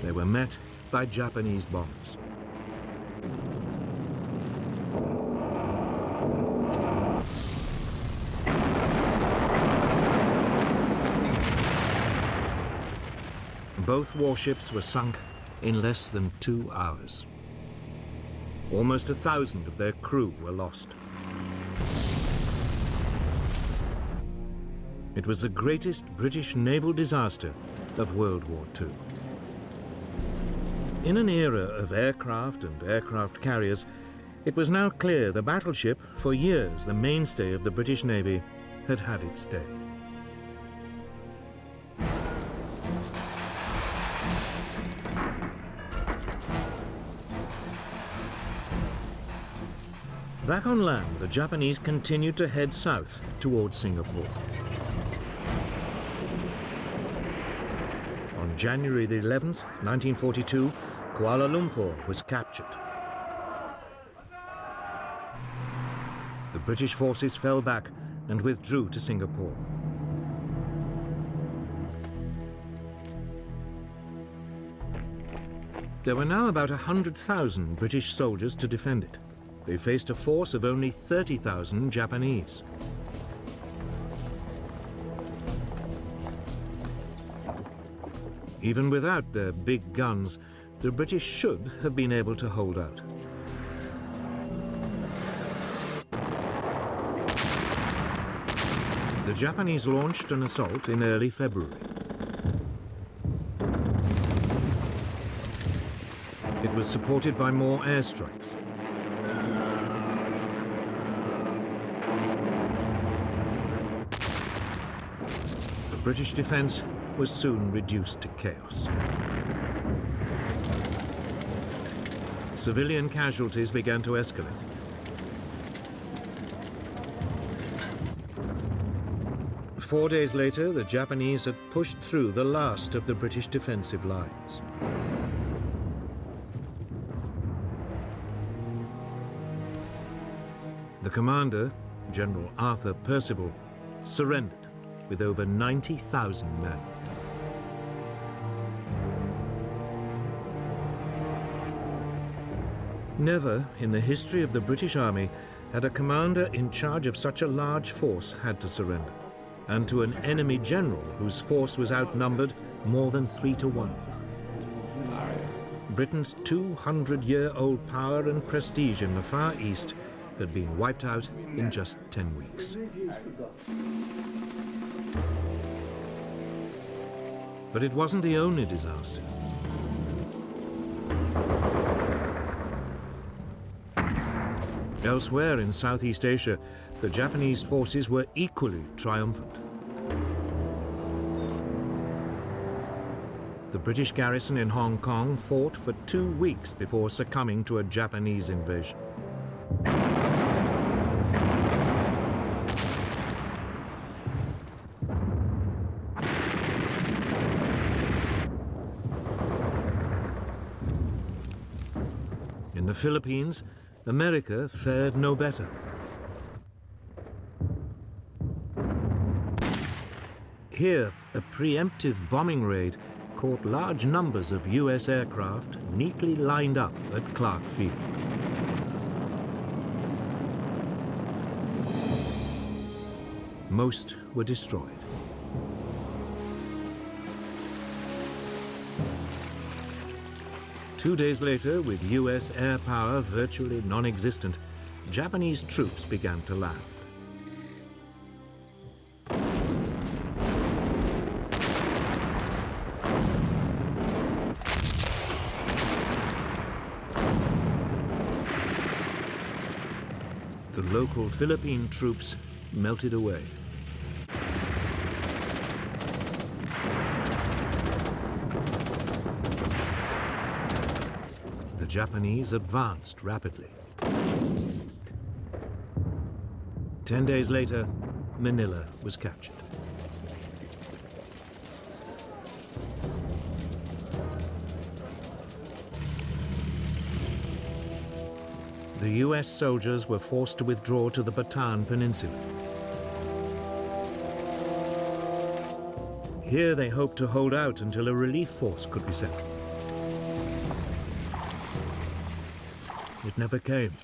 They were met by Japanese bombers. Both warships were sunk in less than 2 hours. Almost 1,000 of their crew were lost. It was the greatest British naval disaster of World War II. In an era of aircraft and aircraft carriers, it was now clear the battleship, for years the mainstay of the British Navy, had had its day. Back on land, the Japanese continued to head south towards Singapore. On January the 11th, 1942, Kuala Lumpur was captured. The British forces fell back and withdrew to Singapore. There were now about 100,000 British soldiers to defend it. They faced a force of only 30,000 Japanese. Even without their big guns, the British should have been able to hold out. The Japanese launched an assault in early February. It was supported by more airstrikes. The British defense was soon reduced to chaos. Civilian casualties began to escalate. Four days later, the Japanese had pushed through the last of the British defensive lines. The commander, General Arthur Percival, surrendered with over 90,000 men. Never in the history of the British Army had a commander in charge of such a large force had to surrender, and to an enemy general whose force was outnumbered more than 3 to 1. Britain's 200-year-old power and prestige in the Far East had been wiped out in just 10 weeks. But it wasn't the only disaster. Elsewhere in Southeast Asia, the Japanese forces were equally triumphant. The British garrison in Hong Kong fought for 2 weeks before succumbing to a Japanese invasion. In the Philippines, America fared no better. Here, a preemptive bombing raid caught large numbers of US aircraft neatly lined up at Clark Field. Most were destroyed. Two days later, with US air power virtually non-existent, Japanese troops began to land. The local Philippine troops melted away. The Japanese advanced rapidly. 10 days later, Manila was captured. The US soldiers were forced to withdraw to the Bataan Peninsula. Here they hoped to hold out until a relief force could be sent. It never came.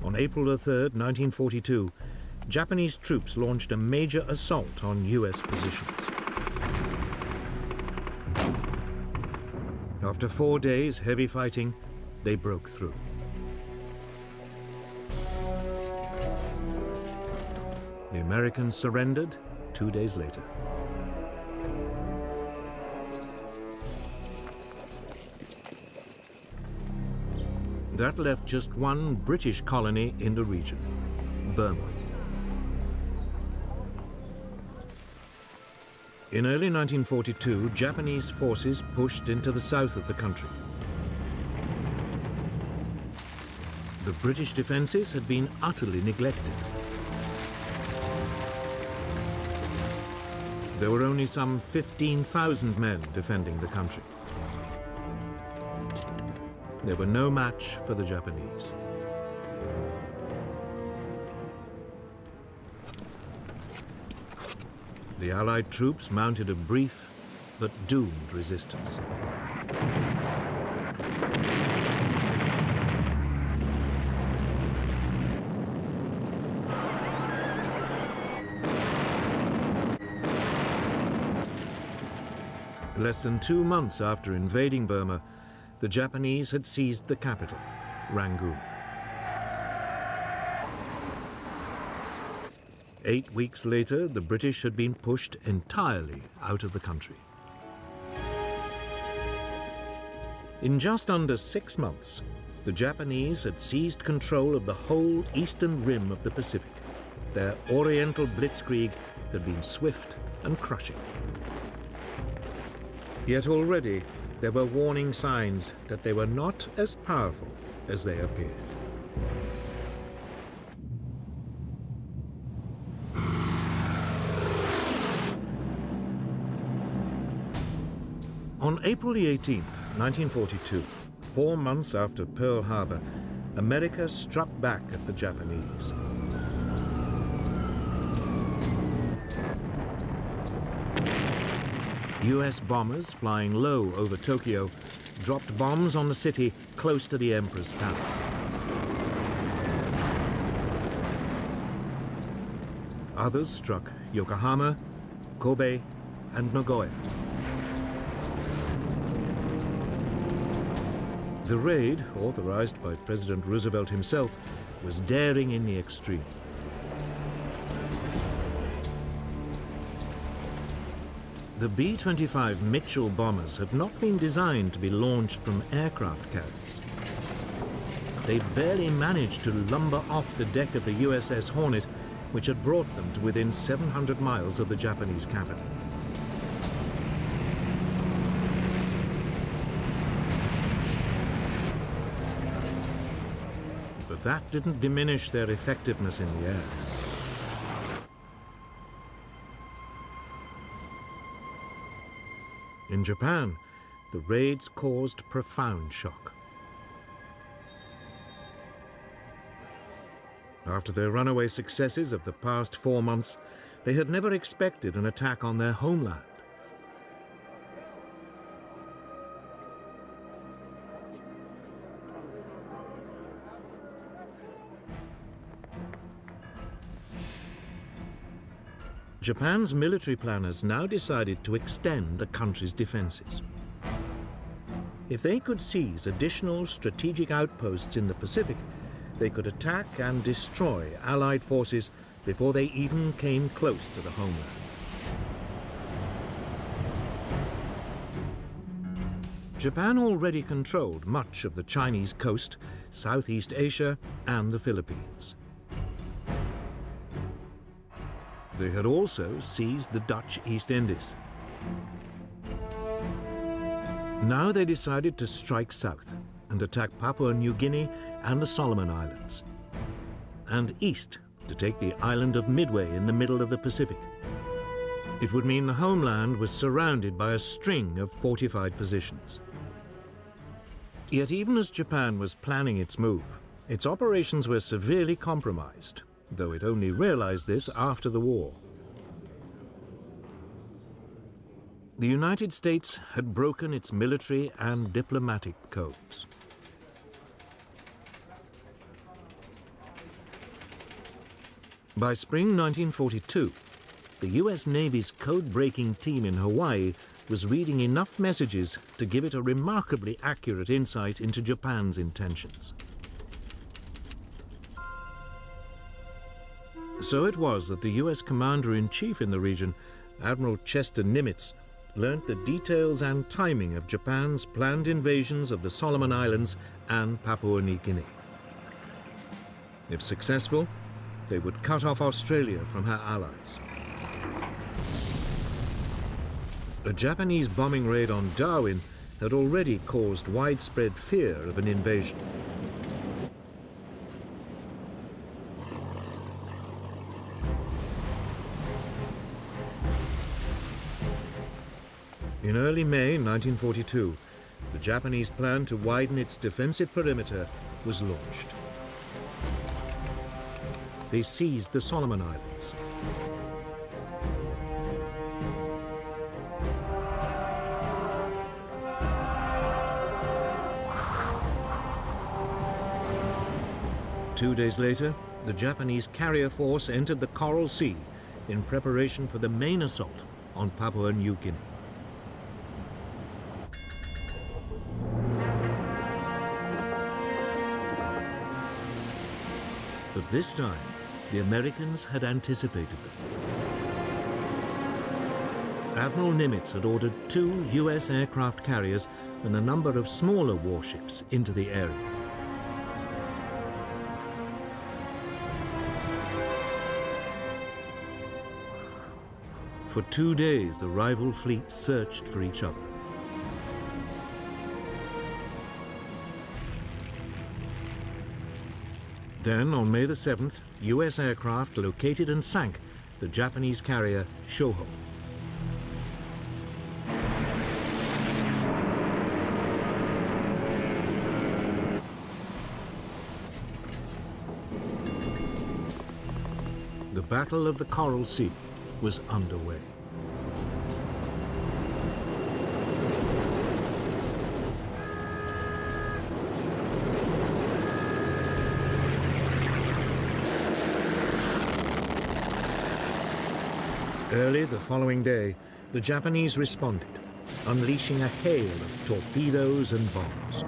On April 3rd, 1942, Japanese troops launched a major assault on US positions. After 4 days' heavy fighting, they broke through. The Americans surrendered 2 days later. That left just one British colony in the region, Burma. In early 1942, Japanese forces pushed into the south of the country. The British defenses had been utterly neglected. There were only some 15,000 men defending the country. They were no match for the Japanese. The Allied troops mounted a brief but doomed resistance. Less than 2 months after invading Burma, the Japanese had seized the capital, Rangoon. 8 weeks later, the British had been pushed entirely out of the country. In just under 6 months, the Japanese had seized control of the whole eastern rim of the Pacific. Their Oriental blitzkrieg had been swift and crushing. Yet already, there were warning signs that they were not as powerful as they appeared. On April the 18th, 1942, 4 months after Pearl Harbor, America struck back at the Japanese. US bombers flying low over Tokyo dropped bombs on the city close to the Emperor's palace. Others struck Yokohama, Kobe, and Nagoya. The raid, authorized by President Roosevelt himself, was daring in the extreme. The B-25 Mitchell bombers had not been designed to be launched from aircraft carriers. They barely managed to lumber off the deck of the USS Hornet, which had brought them to within 700 miles of the Japanese capital. But that didn't diminish their effectiveness in the air. In Japan, the raids caused profound shock. After their runaway successes of the past 4 months, they had never expected an attack on their homeland. Japan's military planners now decided to extend the country's defenses. If they could seize additional strategic outposts in the Pacific, they could attack and destroy Allied forces before they even came close to the homeland. Japan already controlled much of the Chinese coast, Southeast Asia, and the Philippines. They had also seized the Dutch East Indies. Now they decided to strike south and attack Papua New Guinea and the Solomon Islands, and east to take the island of Midway in the middle of the Pacific. It would mean the homeland was surrounded by a string of fortified positions. Yet even as Japan was planning its move, its operations were severely compromised, though it only realized this after the war. The United States had broken its military and diplomatic codes. By spring 1942, the US Navy's code-breaking team in Hawaii was reading enough messages to give it a remarkably accurate insight into Japan's intentions. So it was that the US Commander-in-Chief in the region, Admiral Chester Nimitz, learnt the details and timing of Japan's planned invasions of the Solomon Islands and Papua New Guinea. If successful, they would cut off Australia from her allies. A Japanese bombing raid on Darwin had already caused widespread fear of an invasion. In early May 1942, the Japanese plan to widen its defensive perimeter was launched. They seized the Solomon Islands. Two days later, the Japanese carrier force entered the Coral Sea in preparation for the main assault on Papua New Guinea. But this time, the Americans had anticipated them. Admiral Nimitz had ordered 2 US aircraft carriers and a number of smaller warships into the area. For 2 days, the rival fleets searched for each other. Then, on May the 7th, US aircraft located and sank the Japanese carrier Shoho. The Battle of the Coral Sea was underway. Early the following day, the Japanese responded, unleashing a hail of torpedoes and bombs.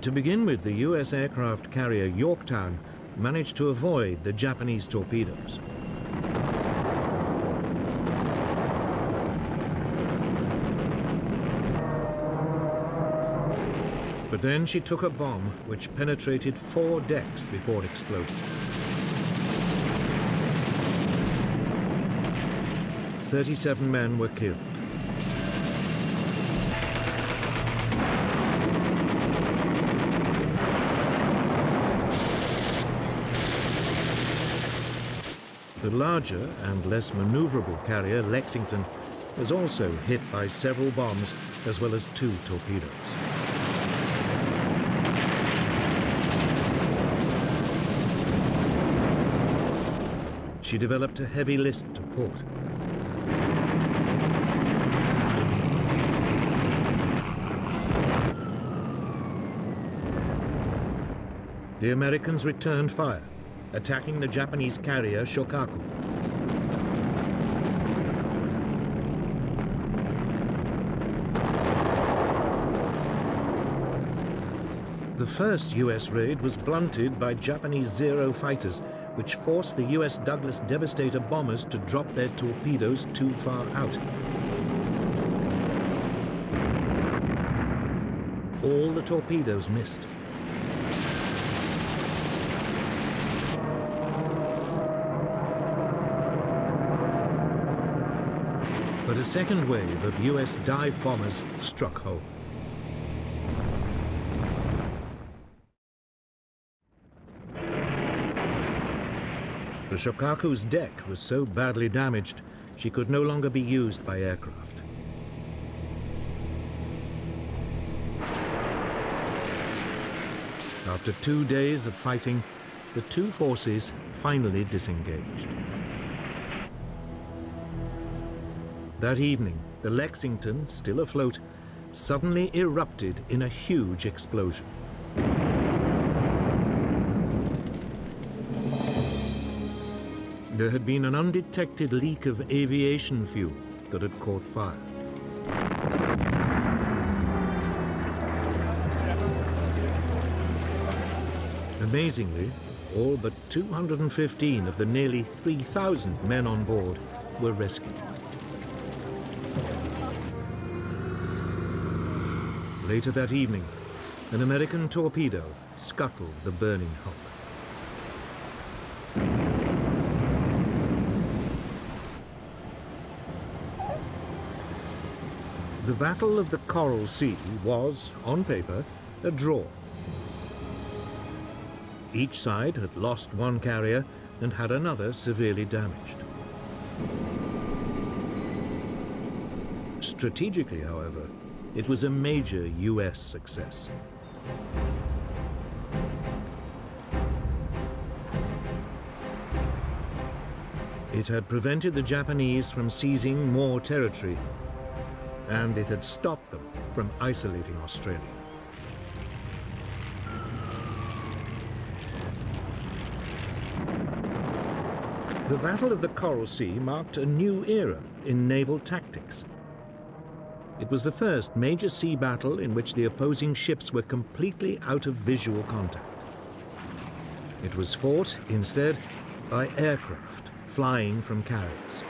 To begin with, the US aircraft carrier Yorktown managed to avoid the Japanese torpedoes. But then she took a bomb which penetrated 4 decks before exploding. 37 men were killed. The larger and less maneuverable carrier, Lexington, was also hit by several bombs as well as 2 torpedoes. She developed a heavy list to port. The Americans returned fire, attacking the Japanese carrier Shokaku. The first US raid was blunted by Japanese Zero fighters, which forced the US Douglas Devastator bombers to drop their torpedoes too far out. All the torpedoes missed. But a second wave of US dive bombers struck home. The Shokaku's deck was so badly damaged, she could no longer be used by aircraft. After 2 days of fighting, the 2 forces finally disengaged. That evening, the Lexington, still afloat, suddenly erupted in a huge explosion. There had been an undetected leak of aviation fuel that had caught fire. Amazingly, all but 215 of the nearly 3,000 men on board were rescued. Later that evening, an American torpedo scuttled the burning hulk. The Battle of the Coral Sea was, on paper, a draw. Each side had lost 1 carrier and had another severely damaged. Strategically, however, it was a major US success. It had prevented the Japanese from seizing more territory, and it had stopped them from isolating Australia. The Battle of the Coral Sea marked a new era in naval tactics. It was the first major sea battle in which the opposing ships were completely out of visual contact. It was fought, instead, by aircraft flying from carriers.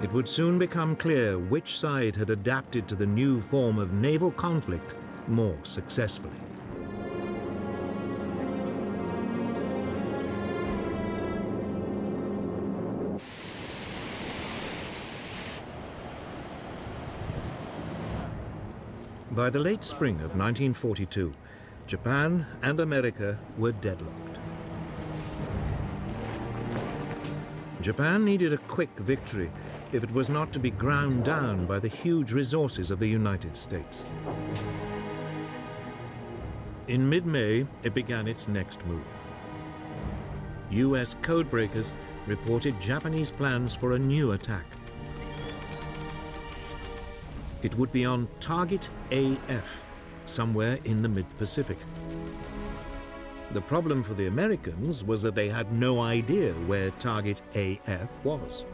It would soon become clear which side had adapted to the new form of naval conflict more successfully. By the late spring of 1942, Japan and America were deadlocked. Japan needed a quick victory if it was not to be ground down by the huge resources of the United States. In mid-May, it began its next move. US codebreakers reported Japanese plans for a new attack. It would be on Target AF, somewhere in the mid-Pacific. The problem for the Americans was that they had no idea where Target AF was.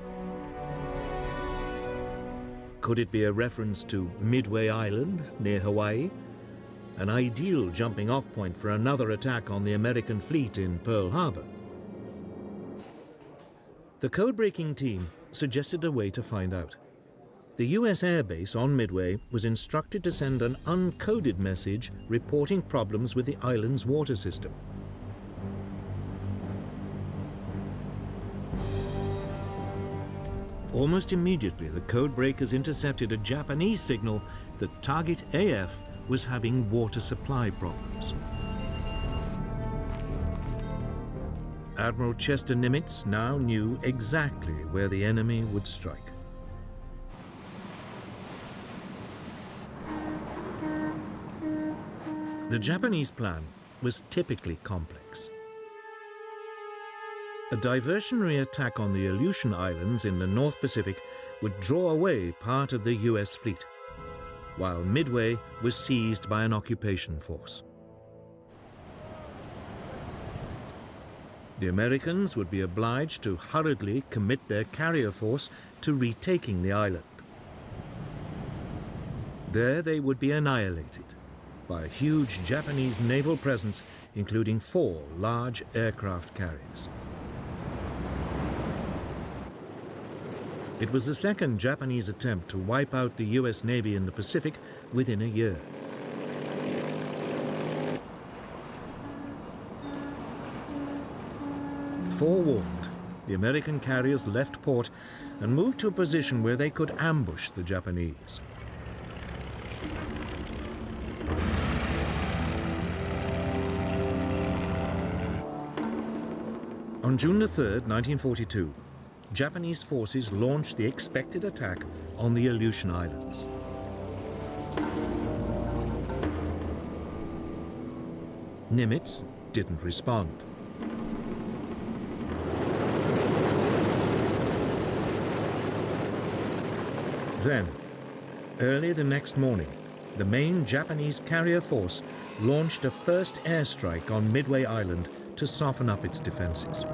Could it be a reference to Midway Island near Hawaii? An ideal jumping-off point for another attack on the American fleet in Pearl Harbor. The code-breaking team suggested a way to find out. The US Air Base on Midway was instructed to send an uncoded message reporting problems with the island's water system. Almost immediately, the code breakers intercepted a Japanese signal that Target AF was having water supply problems. Admiral Chester Nimitz now knew exactly where the enemy would strike. The Japanese plan was typically complex. A diversionary attack on the Aleutian Islands in the North Pacific would draw away part of the US fleet, while Midway was seized by an occupation force. The Americans would be obliged to hurriedly commit their carrier force to retaking the island. There they would be annihilated by a huge Japanese naval presence, including 4 large aircraft carriers. It was the second Japanese attempt to wipe out the US Navy in the Pacific within a year. Forewarned, the American carriers left port and moved to a position where they could ambush the Japanese. On June 3rd, 1942, Japanese forces launched the expected attack on the Aleutian Islands. Nimitz didn't respond. Then, early the next morning, the main Japanese carrier force launched a first airstrike on Midway Island to soften up its defenses.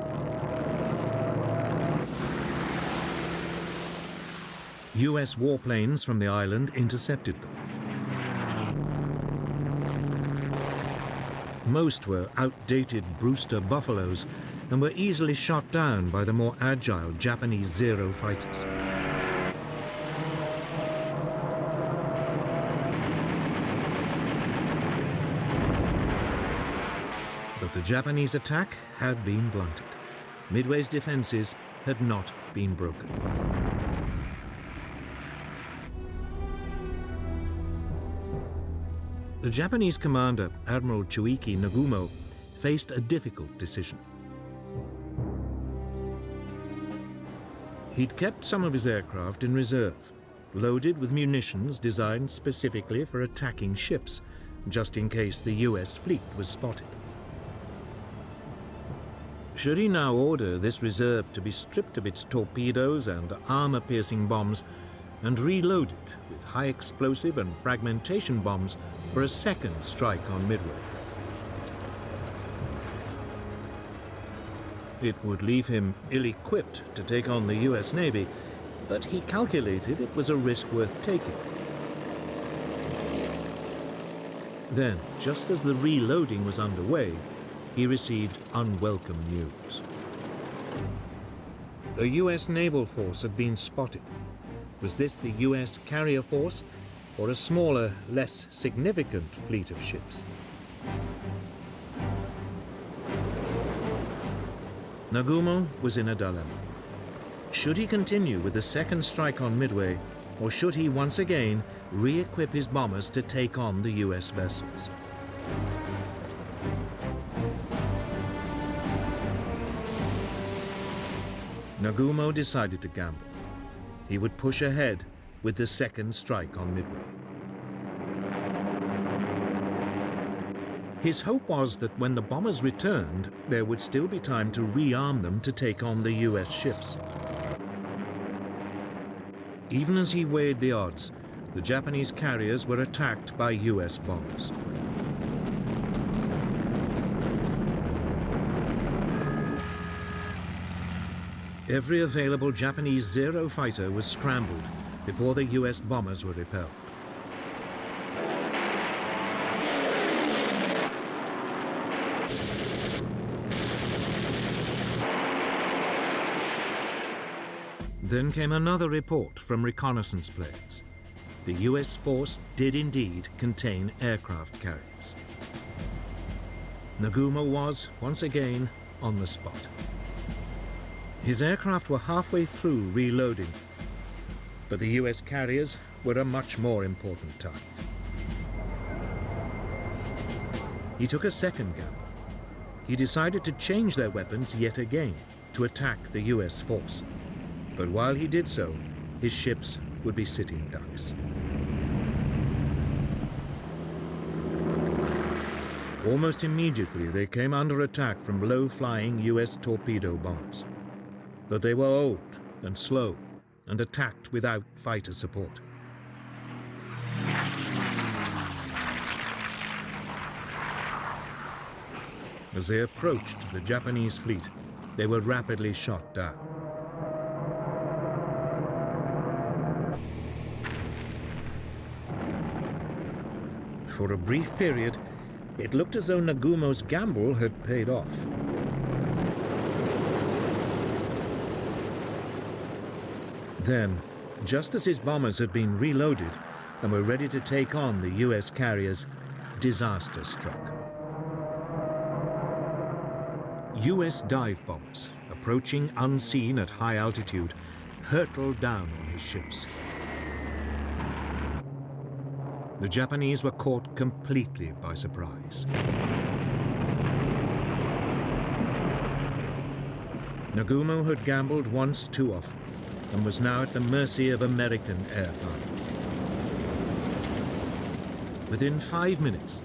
US warplanes from the island intercepted them. Most were outdated Brewster Buffaloes and were easily shot down by the more agile Japanese Zero fighters. But the Japanese attack had been blunted. Midway's defenses had not been broken. The Japanese commander, Admiral Chuiki Nagumo, faced a difficult decision. He'd kept some of his aircraft in reserve, loaded with munitions designed specifically for attacking ships, just in case the US fleet was spotted. Should he now order this reserve to be stripped of its torpedoes and armor-piercing bombs and reloaded with high-explosive and fragmentation bombs for a second strike on Midway? It would leave him ill-equipped to take on the US Navy, but he calculated it was a risk worth taking. Then, just as the reloading was underway, he received unwelcome news. A US naval force had been spotted. Was this the US carrier force or a smaller, less significant fleet of ships? Nagumo was in a dilemma. Should he continue with the second strike on Midway, or should he once again re-equip his bombers to take on the US vessels? Nagumo decided to gamble. He would push ahead with the second strike on Midway. His hope was that when the bombers returned, there would still be time to rearm them to take on the US ships. Even as he weighed the odds, the Japanese carriers were attacked by US bombers. Every available Japanese Zero fighter was scrambled before the US bombers were repelled. Then came another report from reconnaissance planes. The US force did indeed contain aircraft carriers. Nagumo was, once again, on the spot. His aircraft were halfway through reloading, but the US carriers were a much more important target. He took a second gamble. He decided to change their weapons yet again to attack the US force. But while he did so, his ships would be sitting ducks. Almost immediately, they came under attack from low-flying US torpedo bombers. But they were old and slow and attacked without fighter support. As they approached the Japanese fleet, they were rapidly shot down. For a brief period, it looked as though Nagumo's gamble had paid off. Then, just as his bombers had been reloaded and were ready to take on the US carriers, disaster struck. US dive bombers, approaching unseen at high altitude, hurtled down on his ships. The Japanese were caught completely by surprise. Nagumo had gambled once too often and was now at the mercy of American air power. Within 5 minutes,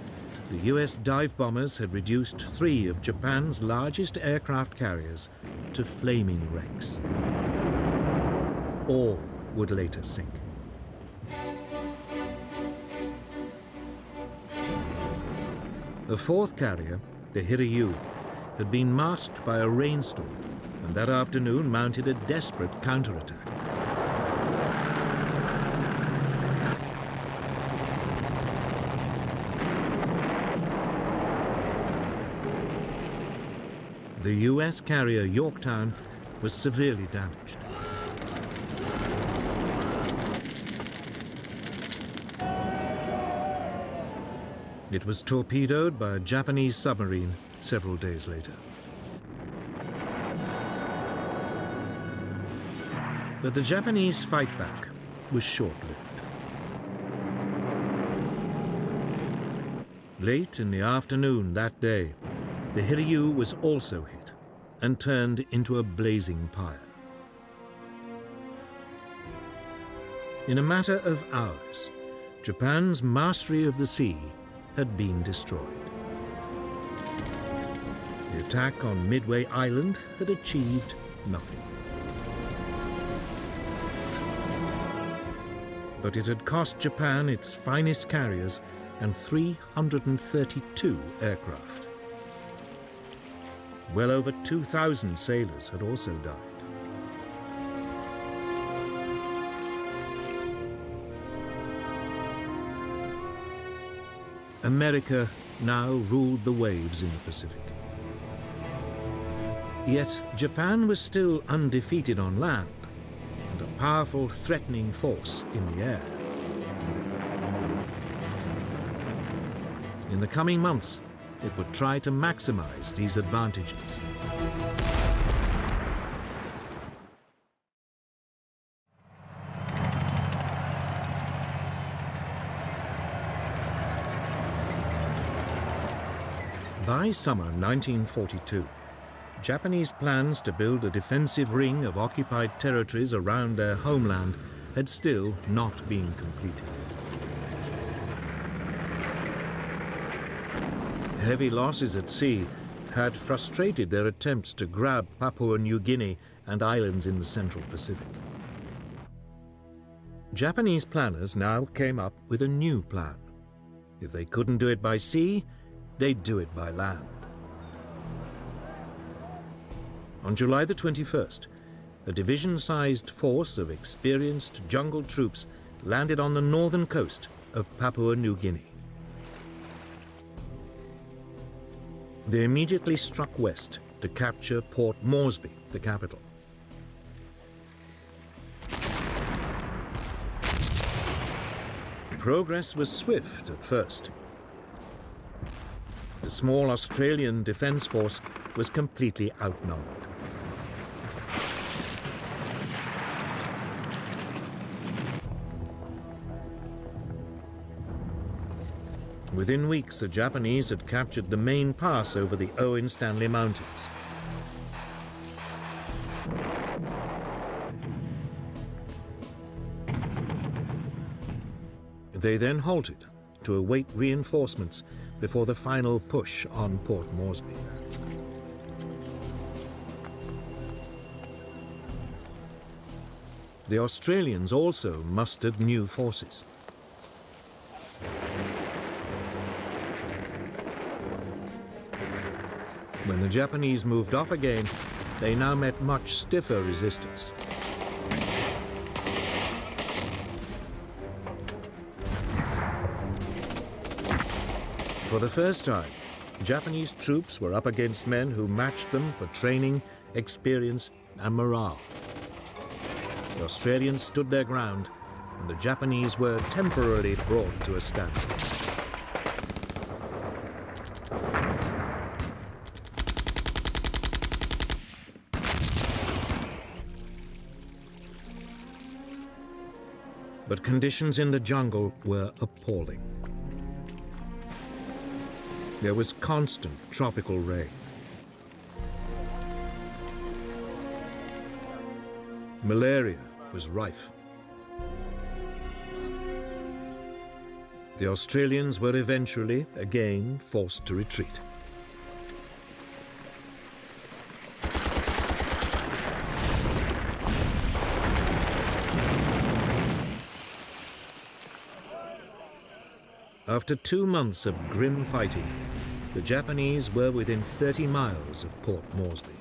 the US dive bombers had reduced 3 of Japan's largest aircraft carriers to flaming wrecks. All would later sink. The fourth carrier, the Hiryu, had been masked by a rainstorm, and that afternoon mounted a desperate counterattack. The US carrier Yorktown was severely damaged. It was torpedoed by a Japanese submarine several days later. But the Japanese fight back was short-lived. Late in the afternoon that day, the Hiryu was also hit and turned into a blazing pyre. In a matter of hours, Japan's mastery of the sea had been destroyed. The attack on Midway Island had achieved nothing. But it had cost Japan its finest carriers and 332 aircraft. Well over 2,000 sailors had also died. America now ruled the waves in the Pacific. Yet Japan was still undefeated on land and a powerful, threatening force in the air. In the coming months, it would try to maximize these advantages. By summer 1942, Japanese plans to build a defensive ring of occupied territories around their homeland had still not been completed. Heavy losses at sea had frustrated their attempts to grab Papua New Guinea and islands in the Central Pacific. Japanese planners now came up with a new plan. If they couldn't do it by sea, they'd do it by land. On July the 21st, a division-sized force of experienced jungle troops landed on the northern coast of Papua New Guinea. They immediately struck west to capture Port Moresby, the capital. Progress was swift at first. The small Australian defence force was completely outnumbered. Within weeks, the Japanese had captured the main pass over the Owen Stanley Mountains. They then halted to await reinforcements before the final push on Port Moresby. The Australians also mustered new forces. When the Japanese moved off again, they now met much stiffer resistance. For the first time, Japanese troops were up against men who matched them for training, experience, and morale. The Australians stood their ground, and the Japanese were temporarily brought to a standstill. But conditions in the jungle were appalling. There was constant tropical rain. Malaria was rife. The Australians were eventually, again, forced to retreat. After 2 months of grim fighting, the Japanese were within 30 miles of Port Moresby.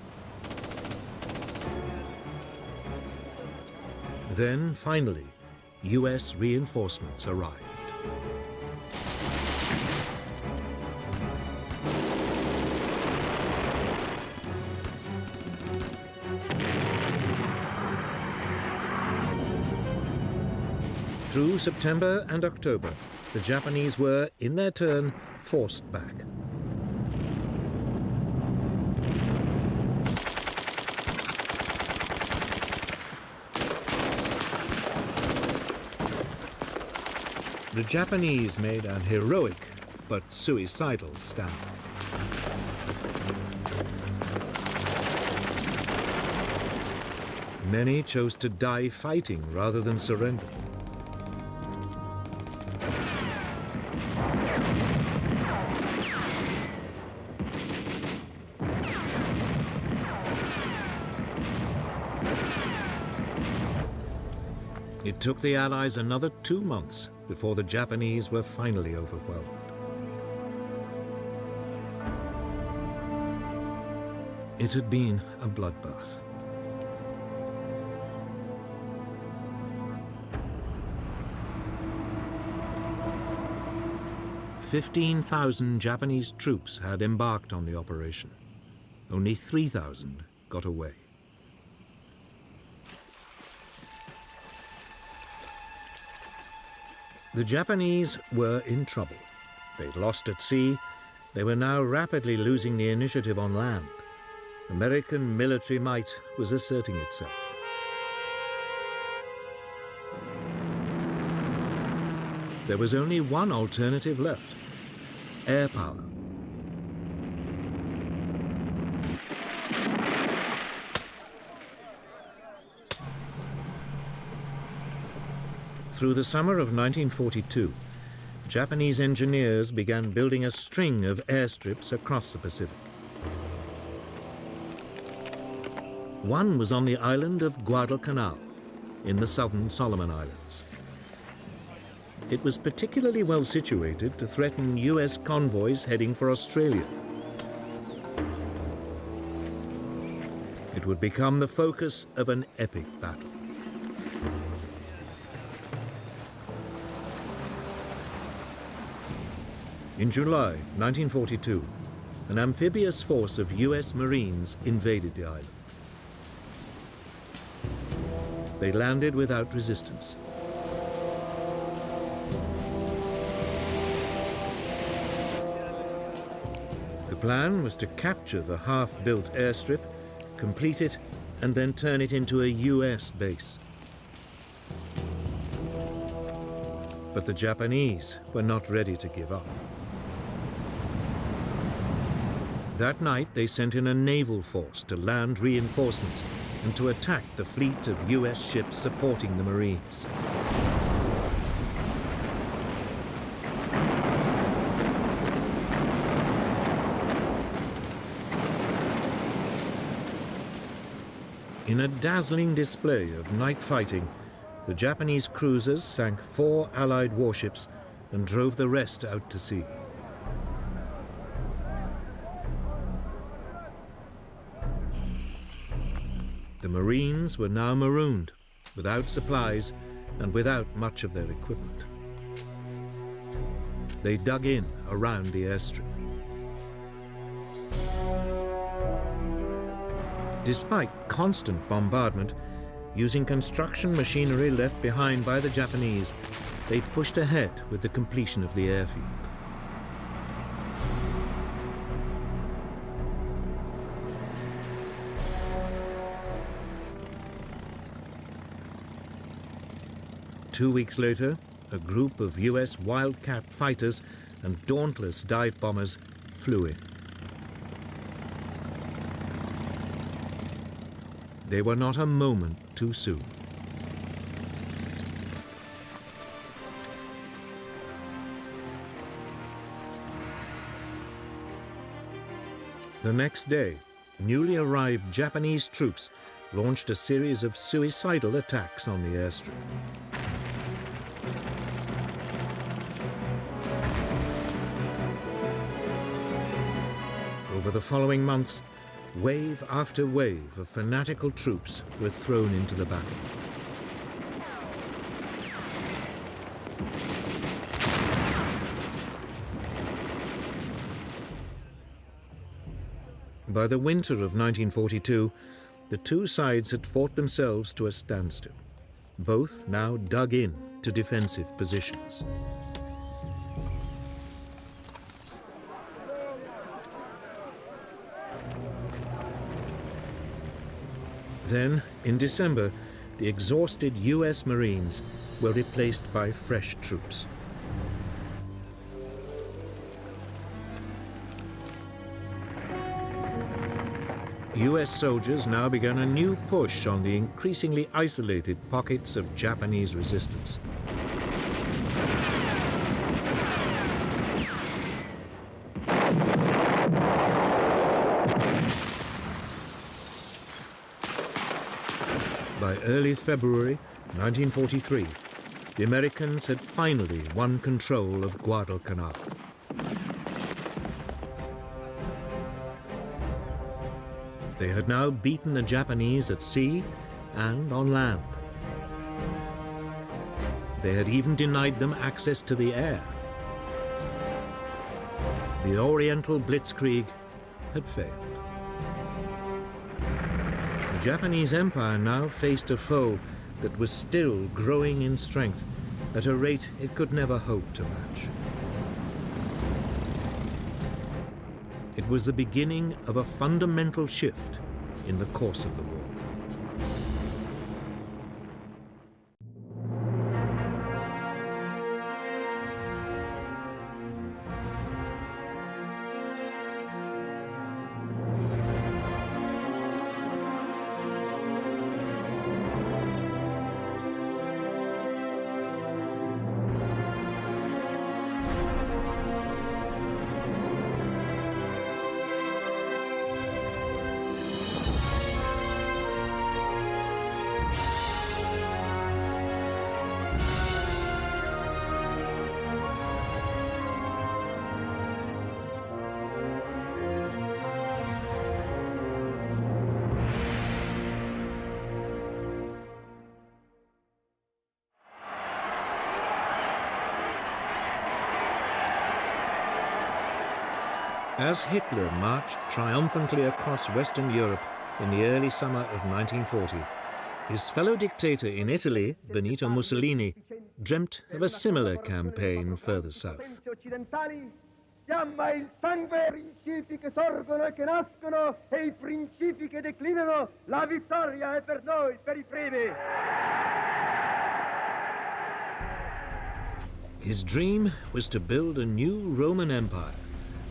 Then, finally, US reinforcements arrived. Through September and October, the Japanese were, in their turn, forced back. The Japanese made an heroic but suicidal stand. Many chose to die fighting rather than surrender. It took the Allies another 2 months before the Japanese were finally overwhelmed. It had been a bloodbath. "15,000 Japanese troops had embarked on the operation. Only 3,000 got away. The Japanese were in trouble. They'd lost at sea. They were now rapidly losing the initiative on land. American military might was asserting itself. There was only one alternative left: air power. Through the summer of 1942, Japanese engineers began building a string of airstrips across the Pacific. One was on the island of Guadalcanal, in the southern Solomon Islands, It was particularly well situated to threaten US convoys heading for Australia. It would become the focus of an epic battle. In July 1942, an amphibious force of US Marines invaded the island. They landed without resistance. The plan was to capture the half-built airstrip, complete it, and then turn it into a US base. But the Japanese were not ready to give up. That night, they sent in a naval force to land reinforcements and to attack the fleet of US ships supporting the Marines. In a dazzling display of night fighting, the Japanese cruisers sank 4 Allied warships and drove the rest out to sea. The Marines were now marooned, without supplies and without much of their equipment. They dug in around the airstrip. Despite constant bombardment, using construction machinery left behind by the Japanese, they pushed ahead with the completion of the airfield. Two weeks later, a group of US Wildcat fighters and dauntless dive bombers flew in. They were not a moment too soon. The next day, newly arrived Japanese troops launched a series of suicidal attacks on the airstrip. Over the following months, wave after wave of fanatical troops were thrown into the battle. By the winter of 1942, the two sides had fought themselves to a standstill, both now dug in to defensive positions. Then, in December, the exhausted US Marines were replaced by fresh troops. US soldiers now began a new push on the increasingly isolated pockets of Japanese resistance. By early February 1943, the Americans had finally won control of Guadalcanal. They had now beaten the Japanese at sea and on land. They had even denied them access to the air. The Oriental Blitzkrieg had failed. The Japanese Empire now faced a foe that was still growing in strength at a rate it could never hope to match. It was the beginning of a fundamental shift in the course of the war. As Hitler marched triumphantly across Western Europe in the early summer of 1940, his fellow dictator in Italy, Benito Mussolini, dreamt of a similar campaign further south. Fiamma il sangue, principi che sorgono e che nascono, e I principi che declinano, la vittoria è per noi, per I primi. His dream was to build a new Roman Empire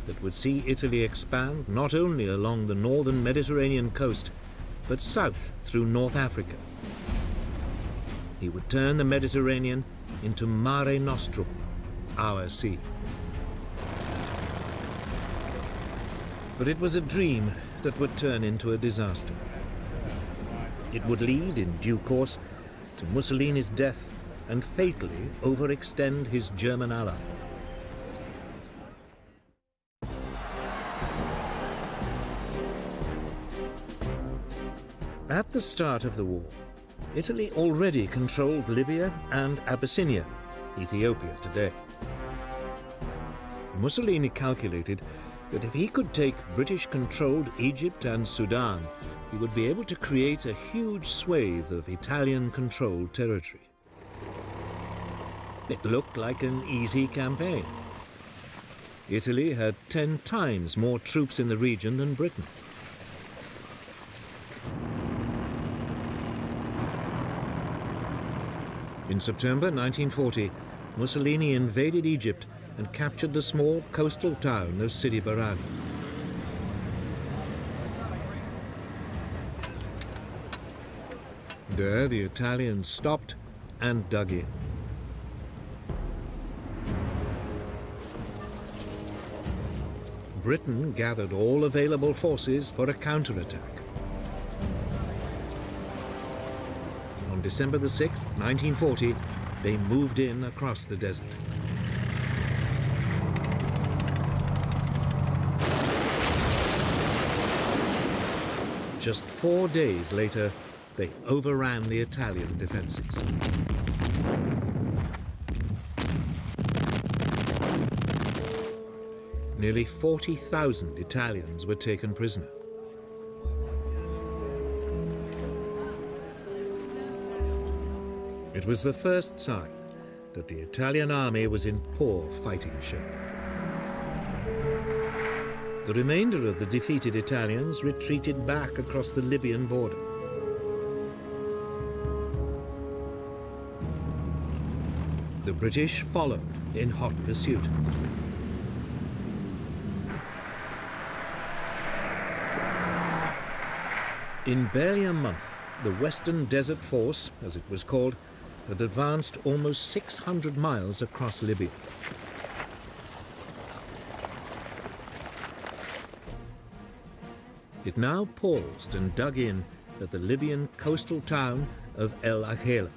that would see Italy expand not only along the northern Mediterranean coast, but south through North Africa. He would turn the Mediterranean into Mare Nostrum, our sea. But it was a dream that would turn into a disaster. It would lead, in due course, to Mussolini's death and fatally overextend his German ally. At the start of the war, Italy already controlled Libya and Abyssinia, Ethiopia today. Mussolini calculated that if he could take British-controlled Egypt and Sudan, he would be able to create a huge swathe of Italian-controlled territory. It looked like an easy campaign. Italy had 10 times more troops in the region than Britain. In September 1940, Mussolini invaded Egypt and captured the small coastal town of Sidi Barrani. There, the Italians stopped and dug in. Britain gathered all available forces for a counterattack. On December the 6th, 1940, they moved in across the desert. Just 4 days later, they overran the Italian defenses. Nearly 40,000 Italians were taken prisoner. It was the first sign that the Italian army was in poor fighting shape. The remainder of the defeated Italians retreated back across the Libyan border. The British followed in hot pursuit. In barely a month, the Western Desert Force, as it was called, had advanced almost 600 miles across Libya. It now paused and dug in at the Libyan coastal town of El Agheila.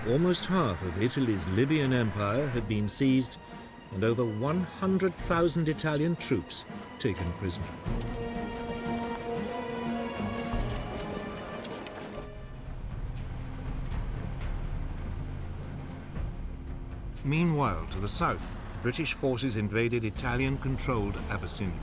Almost half of Italy's Libyan empire had been seized and over 100,000 Italian troops taken prisoner. Meanwhile, to the south, British forces invaded Italian-controlled Abyssinia.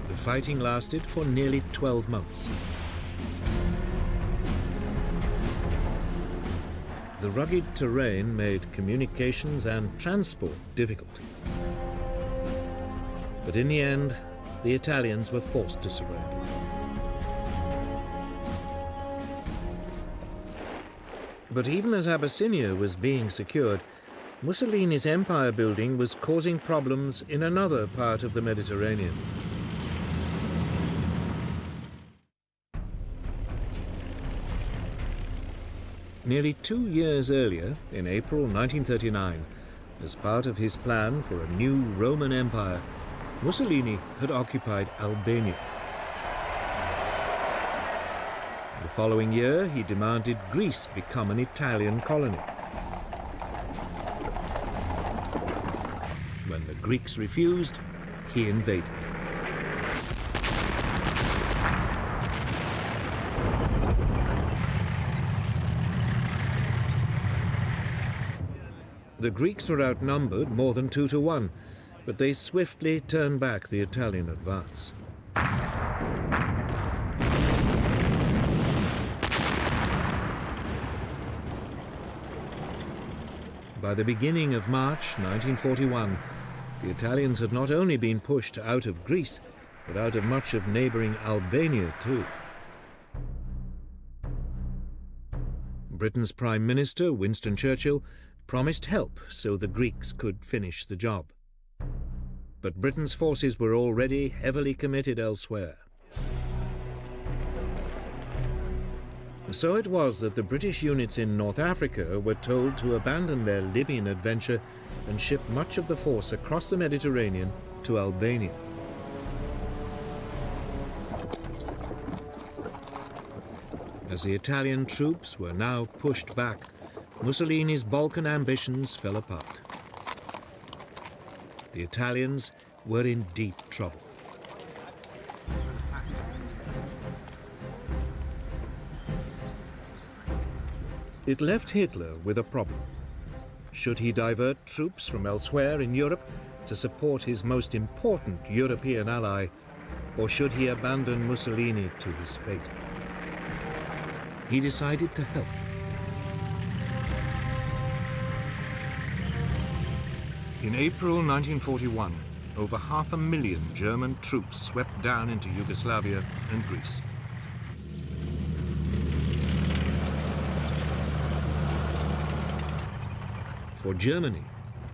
The fighting lasted for nearly 12 months. The rugged terrain made communications and transport difficult. But in the end, the Italians were forced to surrender. But even as Abyssinia was being secured, Mussolini's empire building was causing problems in another part of the Mediterranean. Nearly 2 years earlier, in April 1939, as part of his plan for a new Roman Empire, Mussolini had occupied Albania. The following year, he demanded Greece become an Italian colony. When the Greeks refused, he invaded. The Greeks were outnumbered more than 2 to 1, but they swiftly turned back the Italian advance. By the beginning of March 1941, the Italians had not only been pushed out of Greece, but out of much of neighbouring Albania too. Britain's Prime Minister, Winston Churchill, promised help so the Greeks could finish the job. But Britain's forces were already heavily committed elsewhere. So it was that the British units in North Africa were told to abandon their Libyan adventure and ship much of the force across the Mediterranean to Albania. As the Italian troops were now pushed back, Mussolini's Balkan ambitions fell apart. The Italians were in deep trouble. It left Hitler with a problem. Should he divert troops from elsewhere in Europe to support his most important European ally, or should he abandon Mussolini to his fate? He decided to help. In April 1941, over 500,000 German troops swept down into Yugoslavia and Greece. For Germany,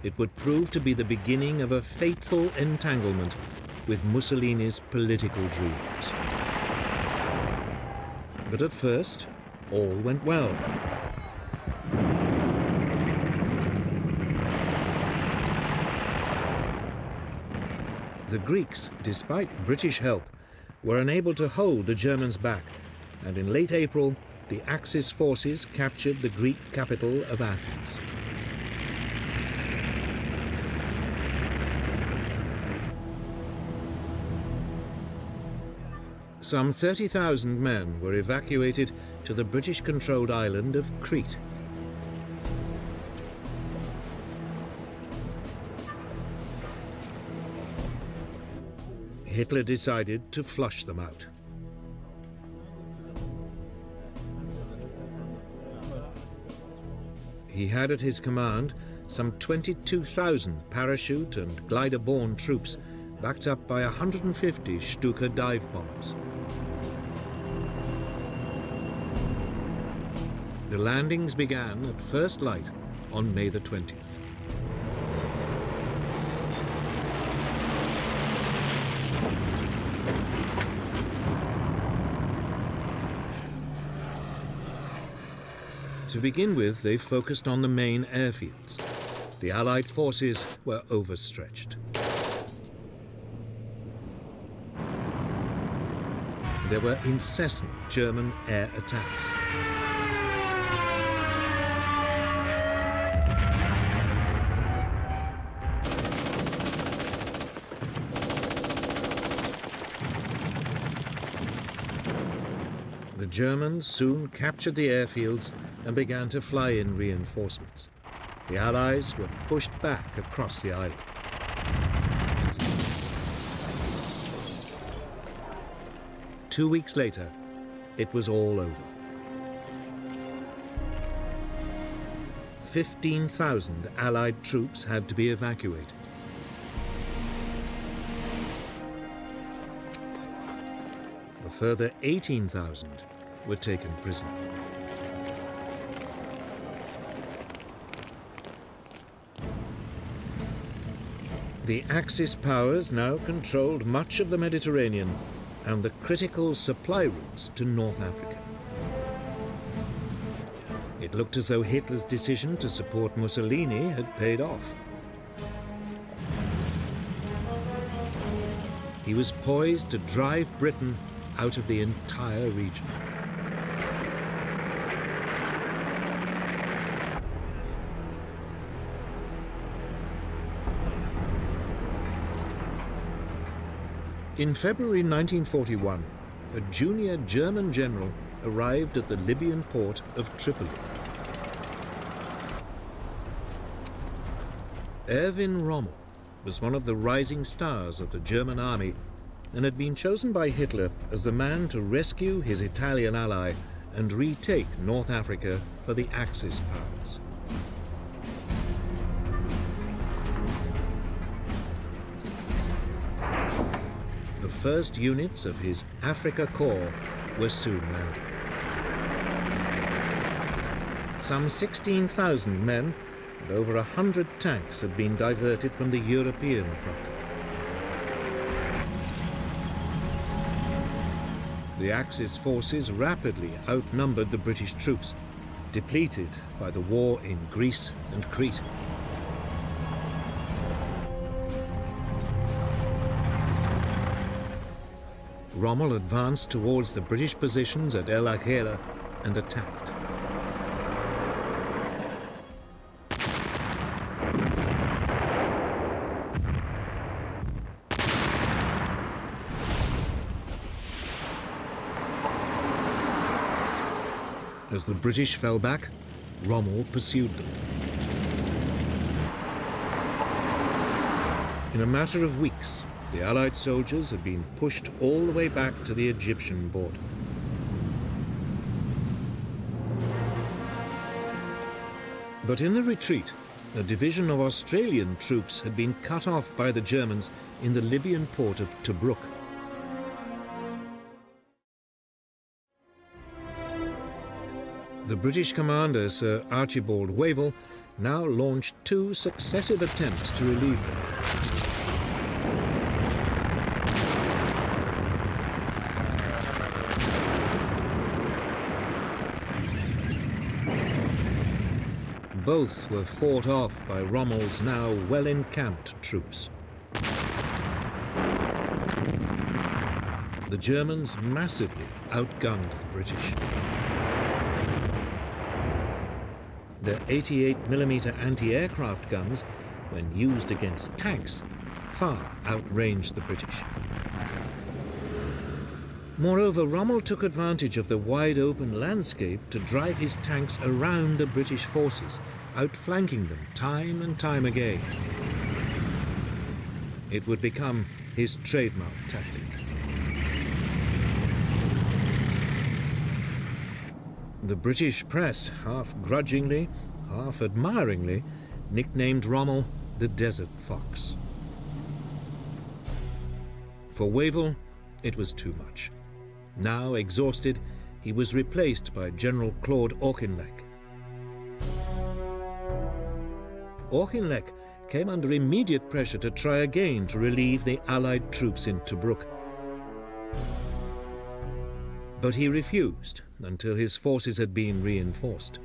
it would prove to be the beginning of a fateful entanglement with Mussolini's political dreams. But at first, all went well. The Greeks, despite British help, were unable to hold the Germans back, and in late April, the Axis forces captured the Greek capital of Athens. Some 30,000 men were evacuated to the British-controlled island of Crete. Hitler decided to flush them out. He had at his command some 22,000 parachute and glider-borne troops, backed up by 150 Stuka dive bombers. The landings began at first light on May the 20th. To begin with, they focused on the main airfields. The Allied forces were overstretched. There were incessant German air attacks. The Germans soon captured the airfields and began to fly in reinforcements. The Allies were pushed back across the island. Two weeks later, it was all over. 15,000 Allied troops had to be evacuated. A further 18,000 were taken prisoner. The Axis powers now controlled much of the Mediterranean and the critical supply routes to North Africa. It looked as though Hitler's decision to support Mussolini had paid off. He was poised to drive Britain out of the entire region. In February 1941, a junior German general arrived at the Libyan port of Tripoli. Erwin Rommel was one of the rising stars of the German army and had been chosen by Hitler as the man to rescue his Italian ally and retake North Africa for the Axis powers. The first units of his Africa Corps were soon landing. Some 16,000 men and over 100 tanks had been diverted from the European front. The Axis forces rapidly outnumbered the British troops, depleted by the war in Greece and Crete. Rommel advanced towards the British positions at El Agheila and attacked. As the British fell back, Rommel pursued them. In a matter of weeks, the Allied soldiers had been pushed all the way back to the Egyptian border. But in the retreat, a division of Australian troops had been cut off by the Germans in the Libyan port of Tobruk. The British commander, Sir Archibald Wavell, now launched 2 successive attempts to relieve them. Both were fought off by Rommel's now well-encamped troops. The Germans massively outgunned the British. Their 88mm anti-aircraft guns, when used against tanks, far outranged the British. Moreover, Rommel took advantage of the wide-open landscape to drive his tanks around the British forces, outflanking them time and time again. It would become his trademark tactic. The British press, half grudgingly, half admiringly, nicknamed Rommel the Desert Fox. For Wavell, it was too much. Now exhausted, he was replaced by General Claude Auchinleck. Auchinleck came under immediate pressure to try again to relieve the Allied troops in Tobruk. But he refused until his forces had been reinforced.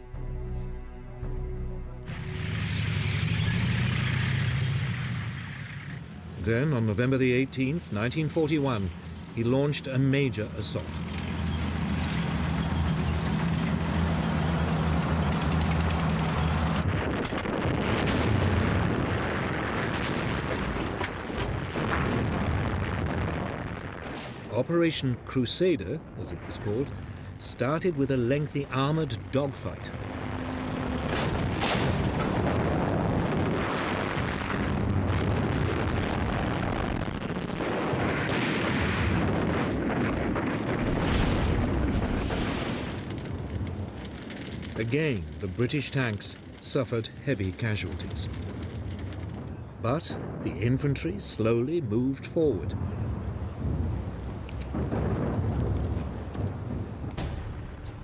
Then, on November the 18th, 1941, he launched a major assault. Operation Crusader, as it was called, started with a lengthy armored dogfight. Again, the British tanks suffered heavy casualties. But the infantry slowly moved forward.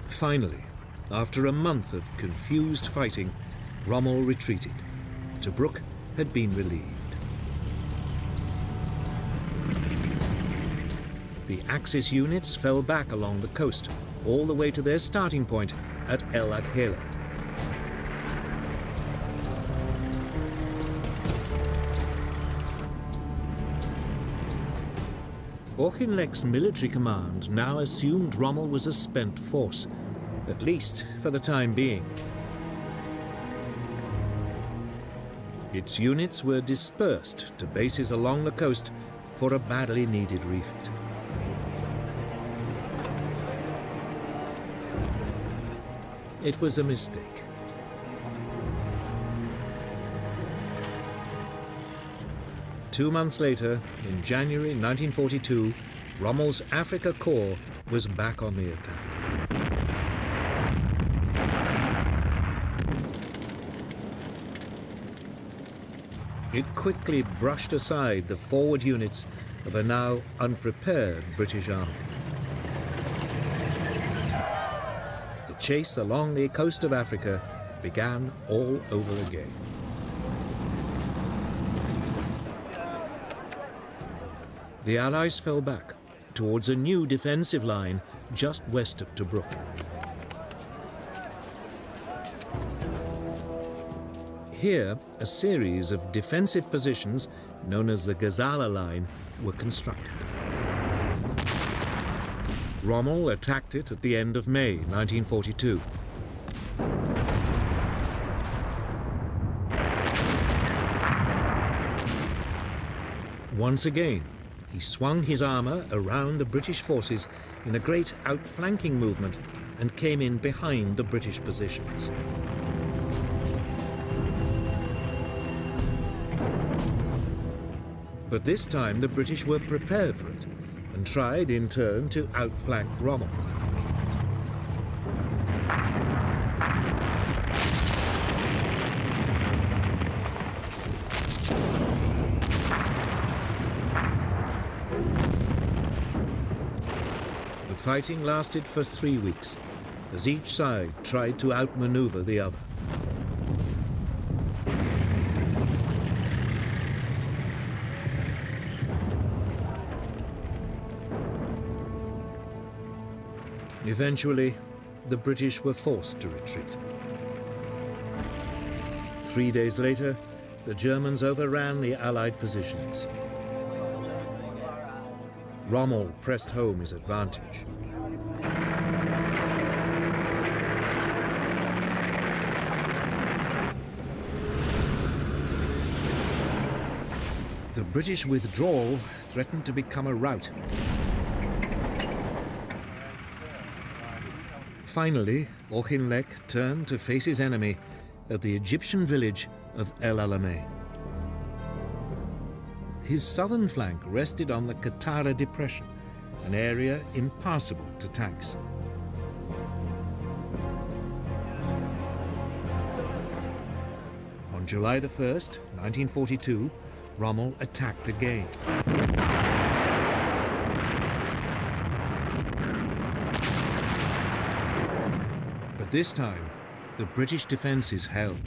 Finally, after a month of confused fighting, Rommel retreated. Tobruk had been relieved. The Axis units fell back along the coast, all the way to their starting point at El Agheila. Auchinleck's military command now assumed Rommel was a spent force, at least for the time being. Its units were dispersed to bases along the coast, for a badly needed refit. It was a mistake. Two months later, in January 1942, Rommel's Afrika Korps was back on the attack. It quickly brushed aside the forward units of a now unprepared British army. The chase along the coast of Africa began all over again. The Allies fell back towards a new defensive line just west of Tobruk. Here, a series of defensive positions, known as the Gazala Line, were constructed. Rommel attacked it at the end of May 1942. Once again, he swung his armour around the British forces in a great outflanking movement and came in behind the British positions. But this time the British were prepared for it and tried in turn to outflank Rommel. The fighting lasted for 3 weeks as each side tried to outmaneuver the other. Eventually, the British were forced to retreat. 3 days later, the Germans overran the Allied positions. Rommel pressed home his advantage. The British withdrawal threatened to become a rout. Finally, Auchinleck turned to face his enemy at the Egyptian village of El Alamein. His southern flank rested on the Qattara Depression, an area impassable to tanks. On July the 1st, 1942, Rommel attacked again. But this time, the British defences held.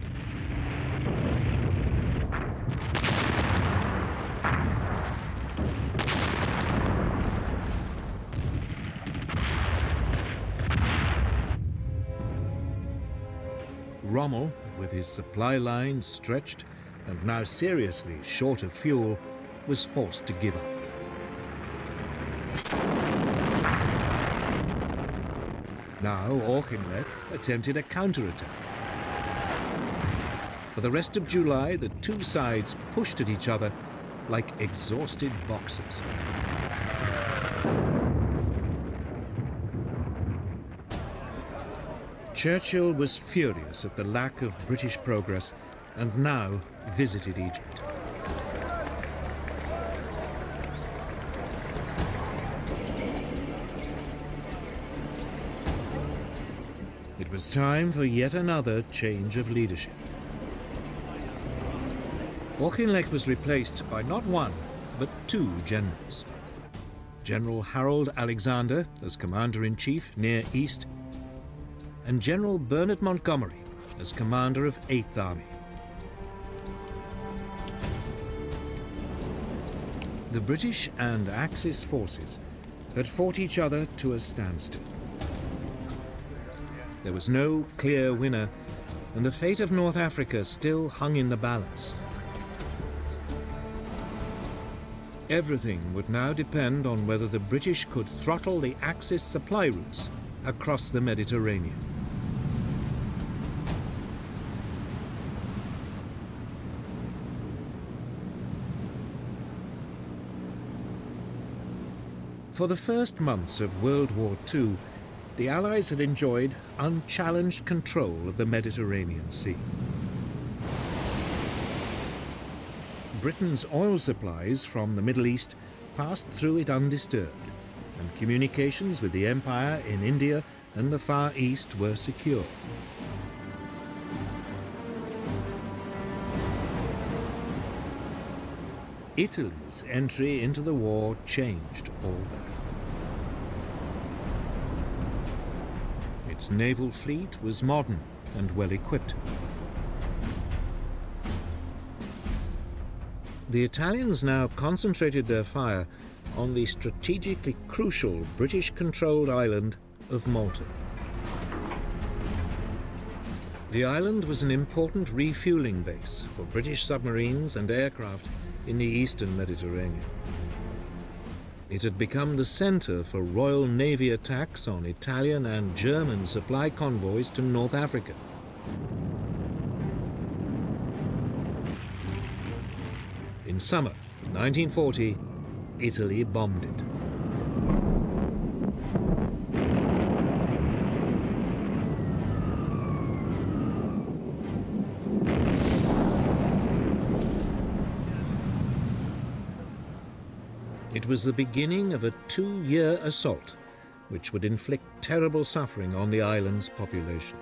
Rommel, with his supply lines stretched and now seriously short of fuel, was forced to give up. Now Auchinleck attempted a counterattack. For the rest of July, the two sides pushed at each other like exhausted boxers. Churchill was furious at the lack of British progress and now visited Egypt. It was time for yet another change of leadership. Auchinleck was replaced by not one, but two generals. General Harold Alexander as Commander-in-Chief near East, and General Bernard Montgomery as commander of 8th Army. The British and Axis forces had fought each other to a standstill. There was no clear winner, and the fate of North Africa still hung in the balance. Everything would now depend on whether the British could throttle the Axis supply routes across the Mediterranean. For the first months of World War II, the Allies had enjoyed unchallenged control of the Mediterranean Sea. Britain's oil supplies from the Middle East passed through it undisturbed, and communications with the Empire in India and the Far East were secure. Italy's entry into the war changed all that. Its naval fleet was modern and well equipped. The Italians now concentrated their fire on the strategically crucial British-controlled island of Malta. The island was an important refueling base for British submarines and aircraft in the eastern Mediterranean. It had become the center for Royal Navy attacks on Italian and German supply convoys to North Africa. In summer 1940, Italy bombed it. It was the beginning of a 2-year assault, which would inflict terrible suffering on the island's population.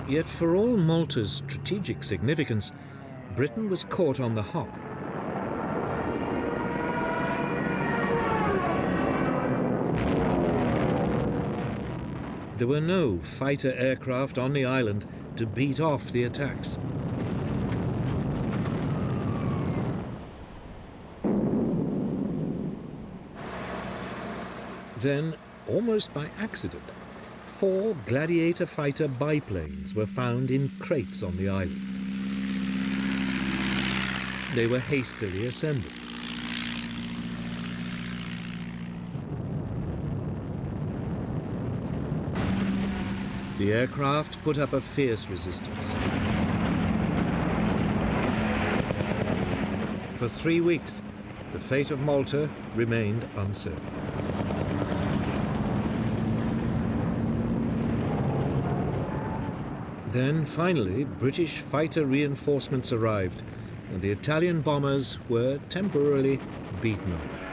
Yet for all Malta's strategic significance, Britain was caught on the hop. There were no fighter aircraft on the island to beat off the attacks. Then, almost by accident, 4 Gladiator fighter biplanes were found in crates on the island. They were hastily assembled. The aircraft put up a fierce resistance. For 3 weeks, the fate of Malta remained uncertain. Then, finally, British fighter reinforcements arrived, and the Italian bombers were temporarily beaten off.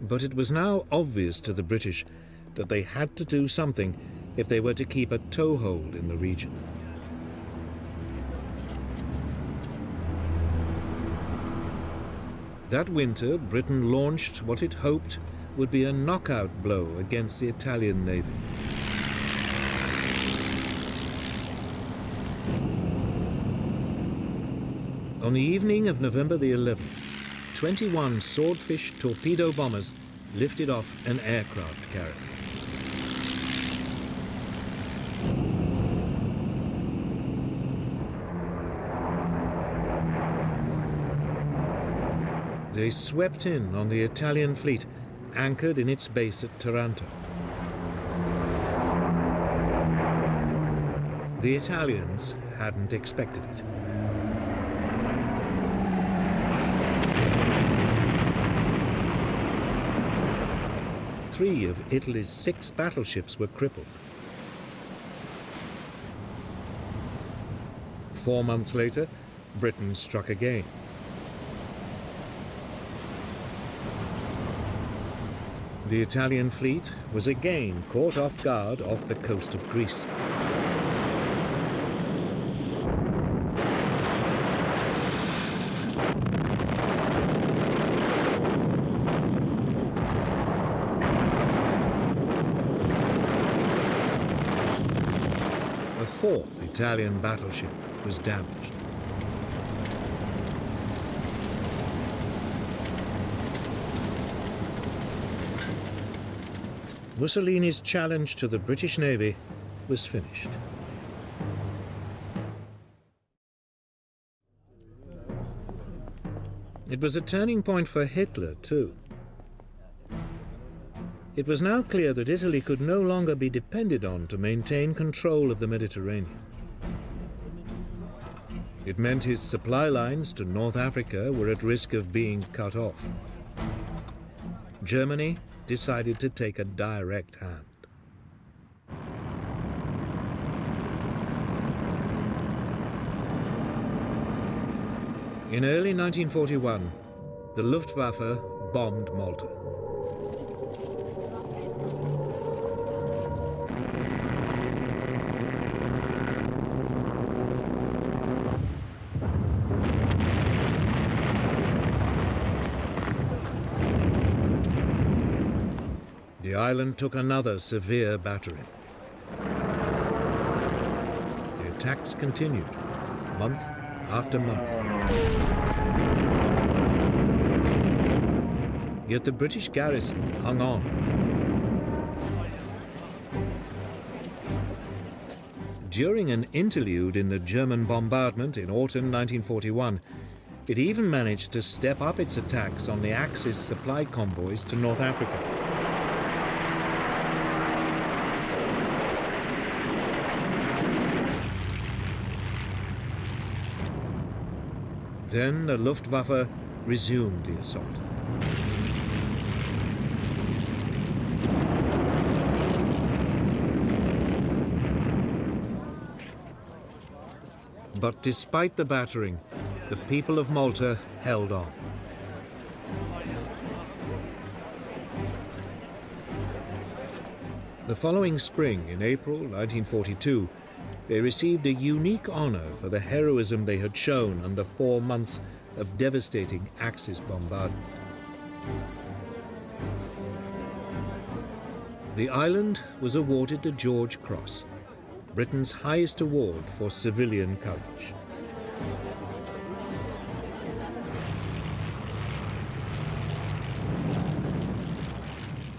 But it was now obvious to the British that they had to do something if they were to keep a toehold in the region. That winter, Britain launched what it hoped would be a knockout blow against the Italian Navy. On the evening of November the 11th, 21 Swordfish torpedo bombers lifted off an aircraft carrier. They swept in on the Italian fleet, anchored in its base at Taranto. The Italians hadn't expected it. Three of Italy's 6 battleships were crippled. 4 months later, Britain struck again. The Italian fleet was again caught off guard off the coast of Greece. A 4th Italian battleship was damaged. Mussolini's challenge to the British Navy was finished. It was a turning point for Hitler, too. It was now clear that Italy could no longer be depended on to maintain control of the Mediterranean. It meant his supply lines to North Africa were at risk of being cut off. Germany decided to take a direct hand. In early 1941, the Luftwaffe bombed Malta. The island took another severe battering. The attacks continued, month after month. Yet the British garrison hung on. During an interlude in the German bombardment in autumn 1941, it even managed to step up its attacks on the Axis supply convoys to North Africa. Then the Luftwaffe resumed the assault. But despite the battering, the people of Malta held on. The following spring, in April 1942, they received a unique honor for the heroism they had shown under 4 months of devastating Axis bombardment. The island was awarded the George Cross, Britain's highest award for civilian courage.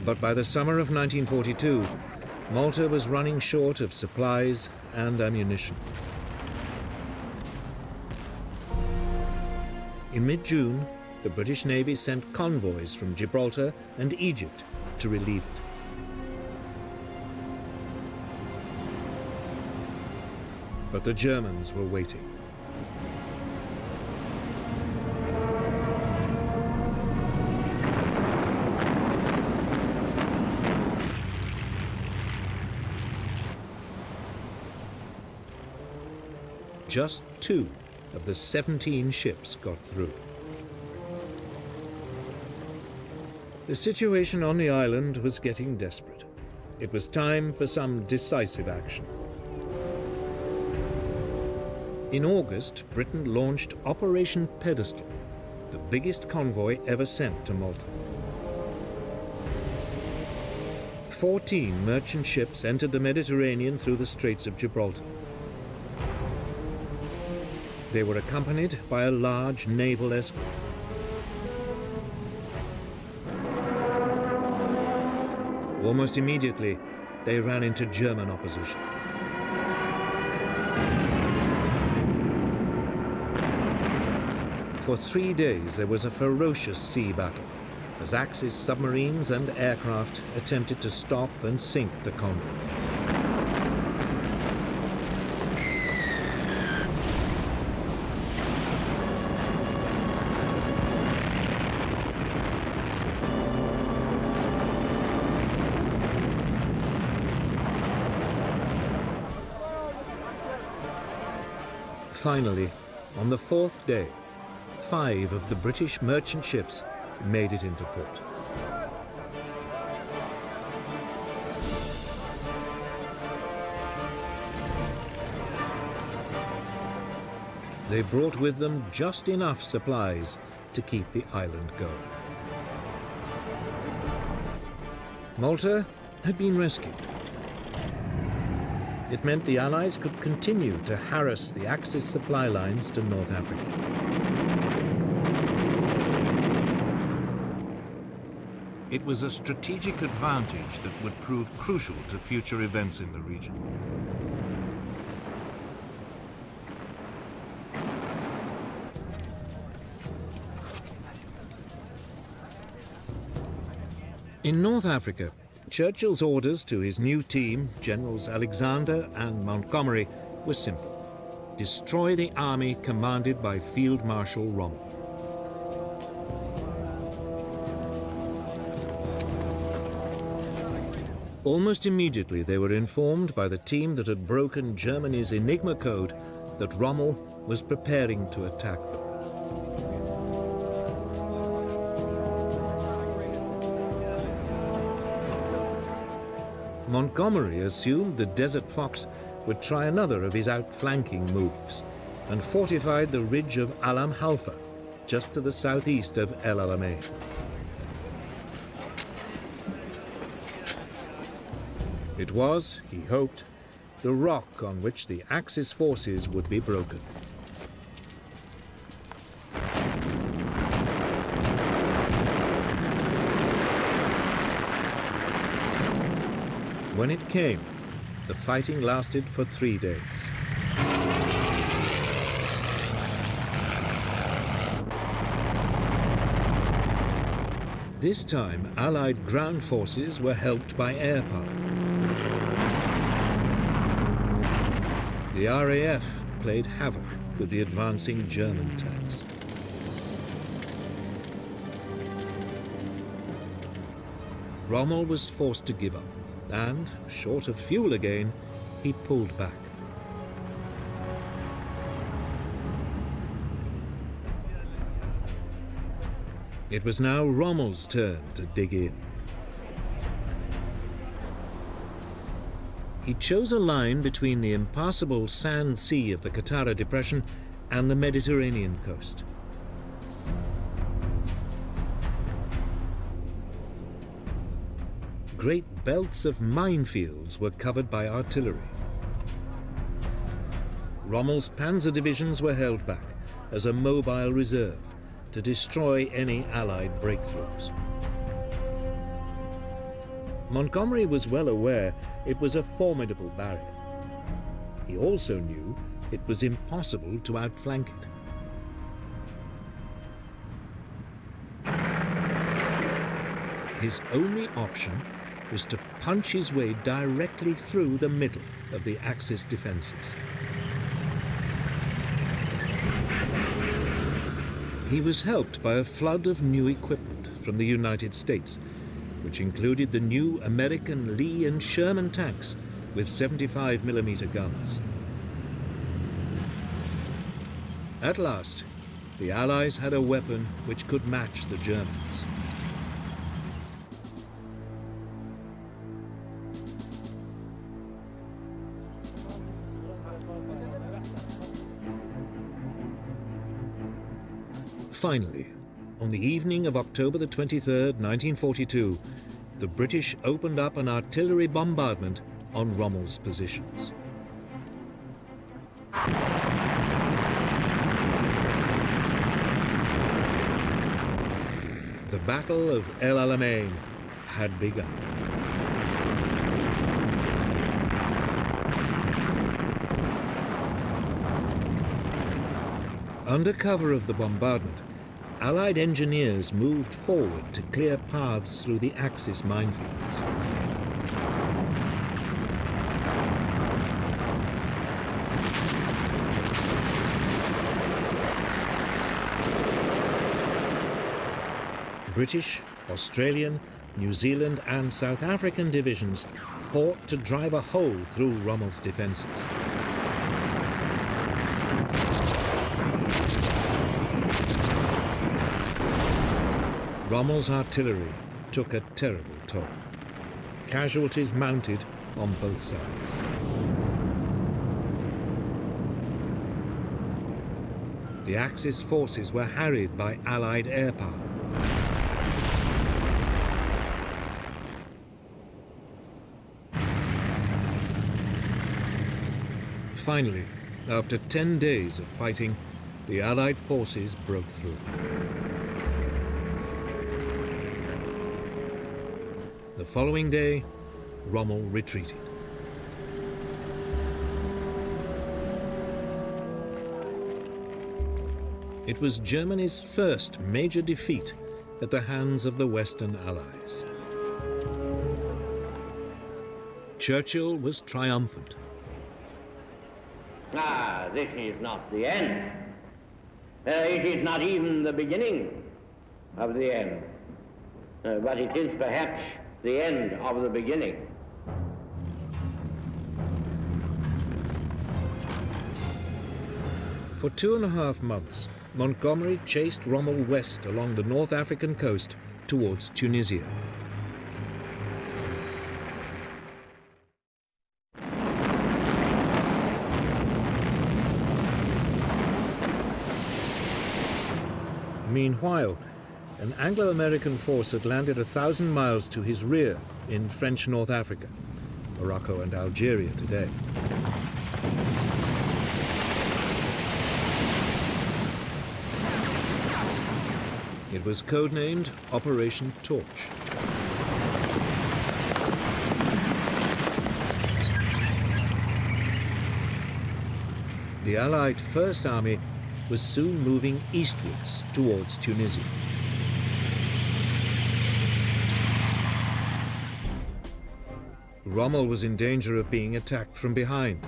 But by the summer of 1942, Malta was running short of supplies and ammunition. In mid-June, the British Navy sent convoys from Gibraltar and Egypt to relieve it. But the Germans were waiting. Just 2 of the 17 ships got through. The situation on the island was getting desperate. It was time for some decisive action. In August, Britain launched Operation Pedestal, the biggest convoy ever sent to Malta. 14 merchant ships entered the Mediterranean through the Straits of Gibraltar. They were accompanied by a large naval escort. Almost immediately, they ran into German opposition. For 3 days, there was a ferocious sea battle as Axis submarines and aircraft attempted to stop and sink the convoy. Finally, on the 4th day, 5 of the British merchant ships made it into port. They brought with them just enough supplies to keep the island going. Malta had been rescued. It meant the Allies could continue to harass the Axis supply lines to North Africa. It was a strategic advantage that would prove crucial to future events in the region. In North Africa, Churchill's orders to his new team, Generals Alexander and Montgomery, were simple. Destroy the army commanded by Field Marshal Rommel. Almost immediately they were informed by the team that had broken Germany's Enigma code that Rommel was preparing to attack them. Montgomery assumed the Desert Fox would try another of his outflanking moves and fortified the ridge of Alam Halfa, just to the southeast of El Alamein. It was, he hoped, the rock on which the Axis forces would be broken. When it came, the fighting lasted for 3 days. This time, Allied ground forces were helped by air power. The RAF played havoc with the advancing German tanks. Rommel was forced to give up, and, short of fuel again, he pulled back. It was now Rommel's turn to dig in. He chose a line between the impassable sand sea of the Qattara Depression and the Mediterranean coast. Great belts of minefields were covered by artillery. Rommel's panzer divisions were held back as a mobile reserve to destroy any Allied breakthroughs. Montgomery was well aware it was a formidable barrier. He also knew it was impossible to outflank it. His only option was to punch his way directly through the middle of the Axis defenses. He was helped by a flood of new equipment from the United States, which included the new American Lee and Sherman tanks with 75mm guns. At last, the Allies had a weapon which could match the Germans. Finally, on the evening of October the 23rd, 1942, the British opened up an artillery bombardment on Rommel's positions. The Battle of El Alamein had begun. Under cover of the bombardment, Allied engineers moved forward to clear paths through the Axis minefields. British, Australian, New Zealand and South African divisions fought to drive a hole through Rommel's defences. Rommel's artillery took a terrible toll. Casualties mounted on both sides. The Axis forces were harried by Allied air power. Finally, after 10 days of fighting, the Allied forces broke through. The following day, Rommel retreated. It was Germany's first major defeat at the hands of the Western Allies. Churchill was triumphant. This is not the end. It is not even the beginning of the end. But it is perhaps the end of the beginning. For 2.5 months, Montgomery chased Rommel west along the North African coast towards Tunisia. Meanwhile, an Anglo-American force had landed 1,000 miles to his rear in French North Africa, Morocco and Algeria today. It was codenamed Operation Torch. The Allied First Army was soon moving eastwards towards Tunisia. Rommel was in danger of being attacked from behind.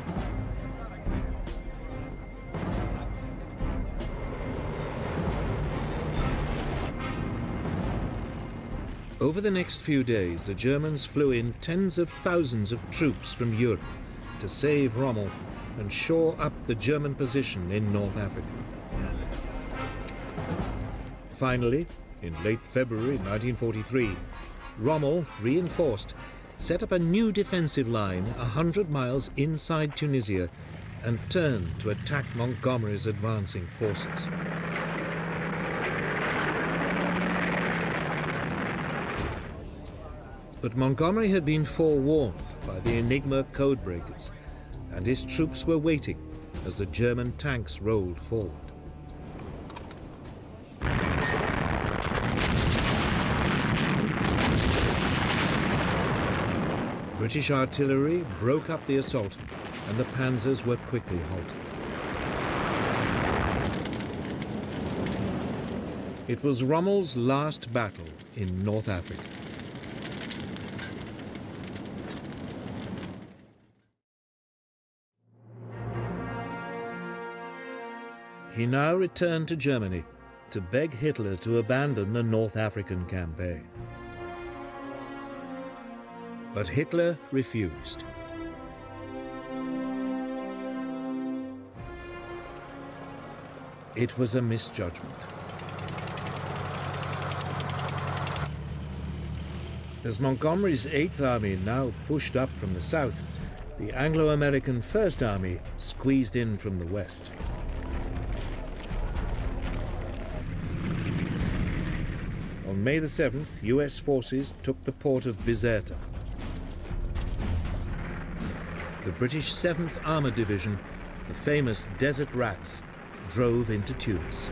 Over the next few days, the Germans flew in tens of thousands of troops from Europe to save Rommel and shore up the German position in North Africa. Finally, in late February 1943, Rommel, reinforced, set up a new defensive line 100 miles inside Tunisia and turned to attack Montgomery's advancing forces. But Montgomery had been forewarned by the Enigma codebreakers, and his troops were waiting as the German tanks rolled forward. British artillery broke up the assault, and the panzers were quickly halted. It was Rommel's last battle in North Africa. He now returned to Germany to beg Hitler to abandon the North African campaign. But Hitler refused. It was a misjudgment. As Montgomery's 8th Army now pushed up from the south, the Anglo-American First Army squeezed in from the west. On May the 7th, US forces took the port of Bizerta. The British 7th Armoured Division, the famous Desert Rats, drove into Tunis.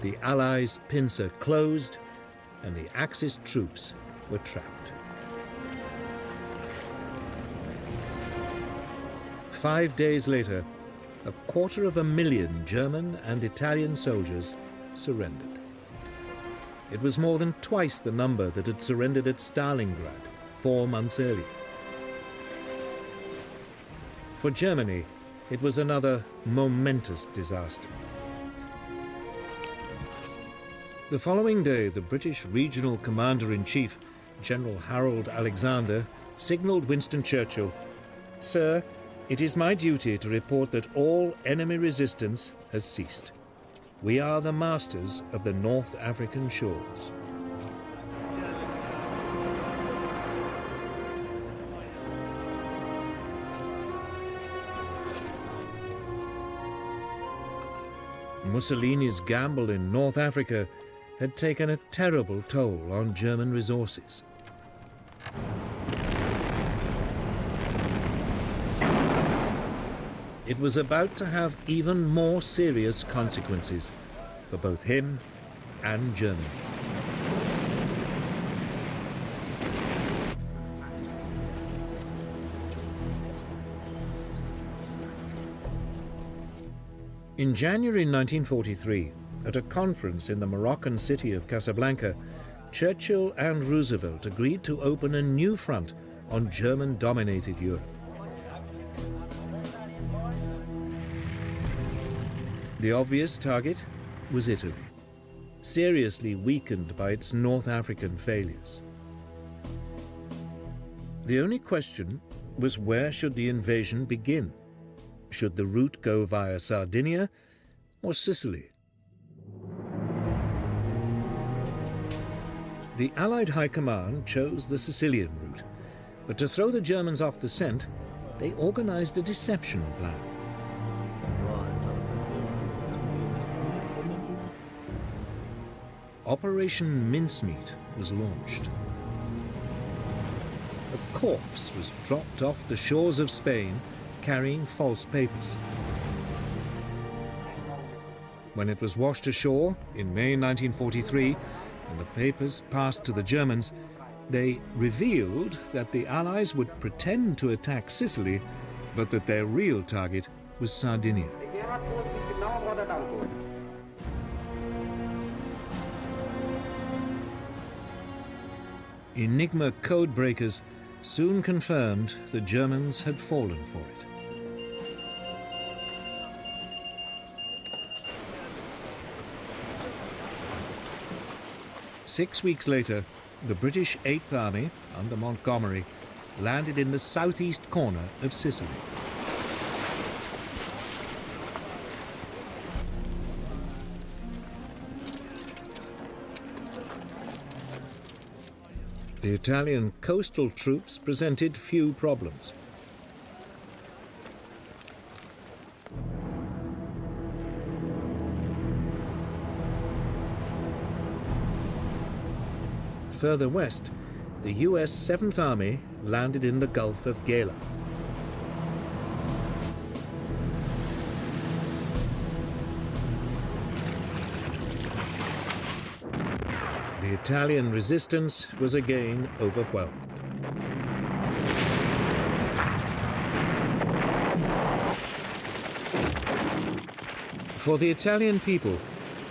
The Allies' pincer closed, and the Axis troops were trapped. 5 days later, 250,000 German and Italian soldiers surrendered. It was more than twice the number that had surrendered at Stalingrad 4 months earlier. For Germany, it was another momentous disaster. The following day, the British Regional Commander-in-Chief, General Harold Alexander, signalled Winston Churchill, "Sir, it is my duty to report that all enemy resistance has ceased. We are the masters of the North African shores." Mussolini's gamble in North Africa had taken a terrible toll on German resources. It was about to have even more serious consequences for both him and Germany. In January 1943, at a conference in the Moroccan city of Casablanca, Churchill and Roosevelt agreed to open a new front on German-dominated Europe. The obvious target was Italy, seriously weakened by its North African failures. The only question was, where should the invasion begin? Should the route go via Sardinia or Sicily? The Allied High Command chose the Sicilian route, but to throw the Germans off the scent, they organized a deception plan. Operation Mincemeat was launched. A corpse was dropped off the shores of Spain carrying false papers. When it was washed ashore in May 1943 and the papers passed to the Germans, they revealed that the Allies would pretend to attack Sicily, but that their real target was Sardinia. Enigma code breakers soon confirmed the Germans had fallen for it. Six weeks later, the British 8th Army, under Montgomery, landed in the southeast corner of Sicily. The Italian coastal troops presented few problems. Further west, the US 7th Army landed in the Gulf of Gela. The Italian resistance was again overwhelmed. For the Italian people,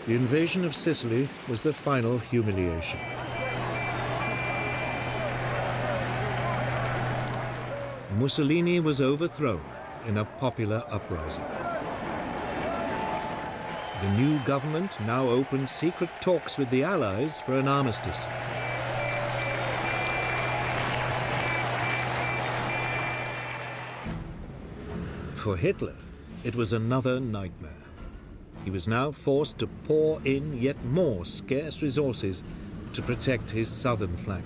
the invasion of Sicily was the final humiliation. Mussolini was overthrown in a popular uprising. The new government now opened secret talks with the Allies for an armistice. For Hitler, it was another nightmare. He was now forced to pour in yet more scarce resources to protect his southern flank.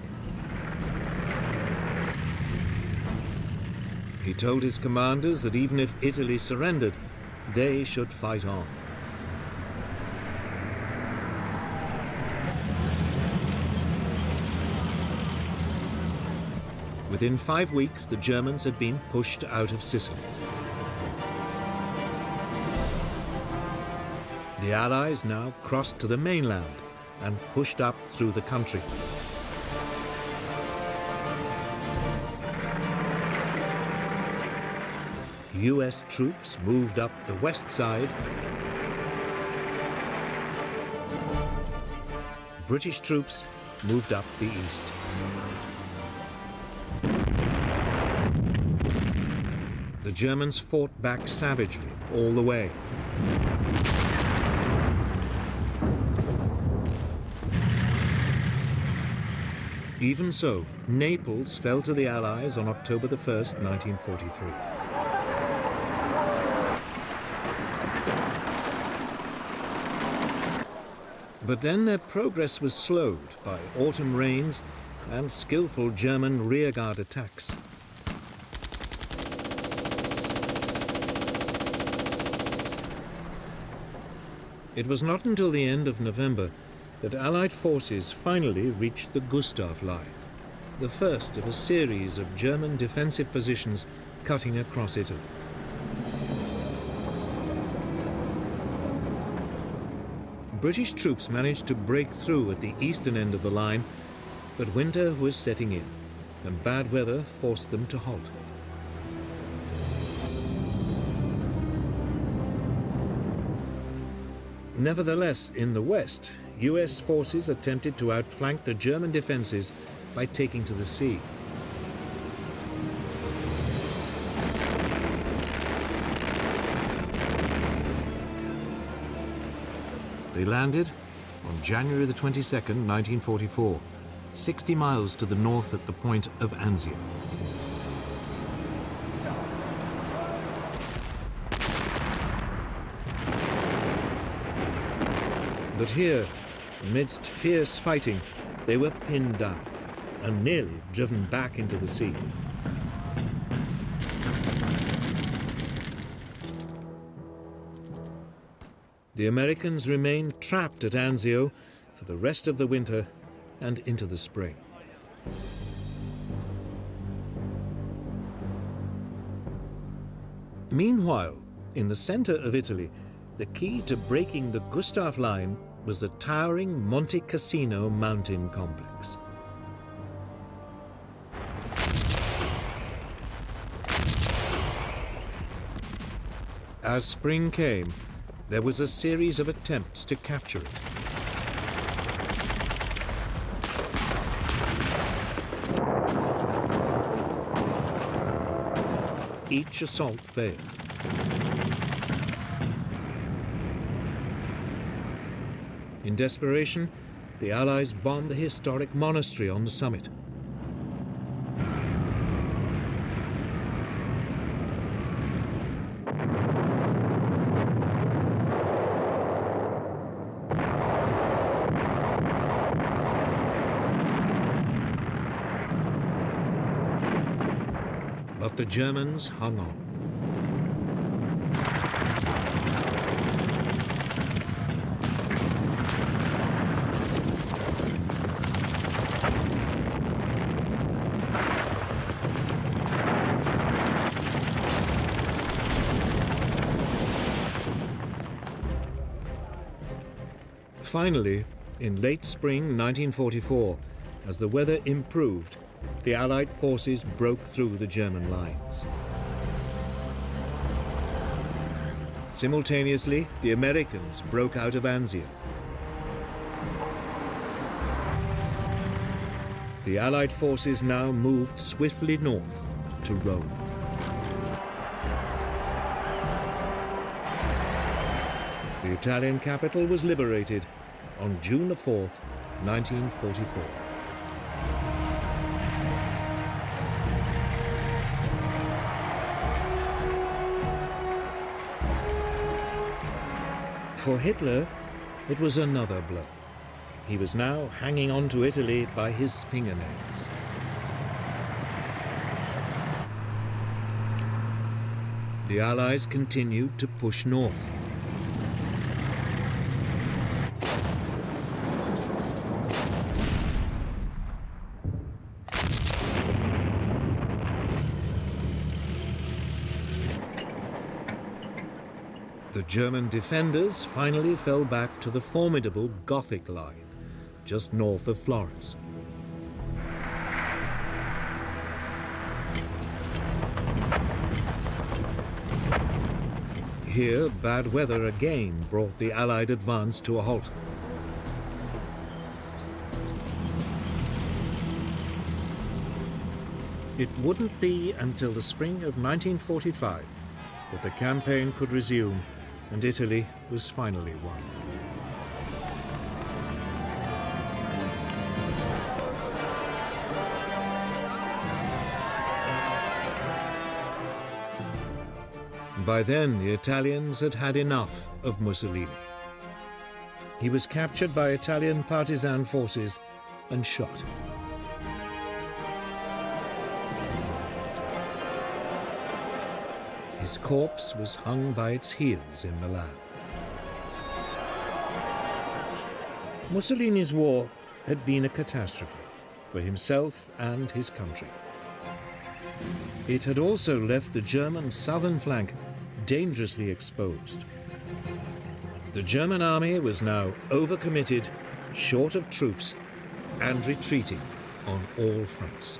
He told his commanders that even if Italy surrendered, they should fight on. Within 5 weeks, the Germans had been pushed out of Sicily. The Allies now crossed to the mainland and pushed up through the country. US troops moved up the west side. British troops moved up the east. The Germans fought back savagely all the way. Even so, Naples fell to the Allies on October the 1st, 1943. But then their progress was slowed by autumn rains and skillful German rearguard attacks. It was not until the end of November that Allied forces finally reached the Gustav Line, the first of a series of German defensive positions cutting across Italy. British troops managed to break through at the eastern end of the line, but winter was setting in, and bad weather forced them to halt. Nevertheless, in the west, US forces attempted to outflank the German defenses by taking to the sea. They landed on January the 22nd, 1944, 60 miles to the north at the point of Anzio. But here, amidst fierce fighting, they were pinned down and nearly driven back into the sea. The Americans remained trapped at Anzio for the rest of the winter and into the spring. Meanwhile, in the center of Italy, the key to breaking the Gustav Line was the towering Monte Cassino mountain complex. As spring came, there was a series of attempts to capture it. Each assault failed. In desperation, the Allies bombed the historic monastery on the summit. But the Germans hung on. Finally, in late spring 1944, as the weather improved, the Allied forces broke through the German lines. Simultaneously, the Americans broke out of Anzio. The Allied forces now moved swiftly north to Rome. The Italian capital was liberated on June 4th, 1944. For Hitler, it was another blow. He was now hanging on to Italy by his fingernails. The Allies continued to push north. The German defenders finally fell back to the formidable Gothic line, just north of Florence. Here, bad weather again brought the Allied advance to a halt. It wouldn't be until the spring of 1945 that the campaign could resume and Italy was finally won. By then, the Italians had had enough of Mussolini. He was captured by Italian partisan forces and shot. His corpse was hung by its heels in Milan. Mussolini's war had been a catastrophe for himself and his country. It had also left the German southern flank dangerously exposed. The German army was now overcommitted, short of troops, and retreating on all fronts.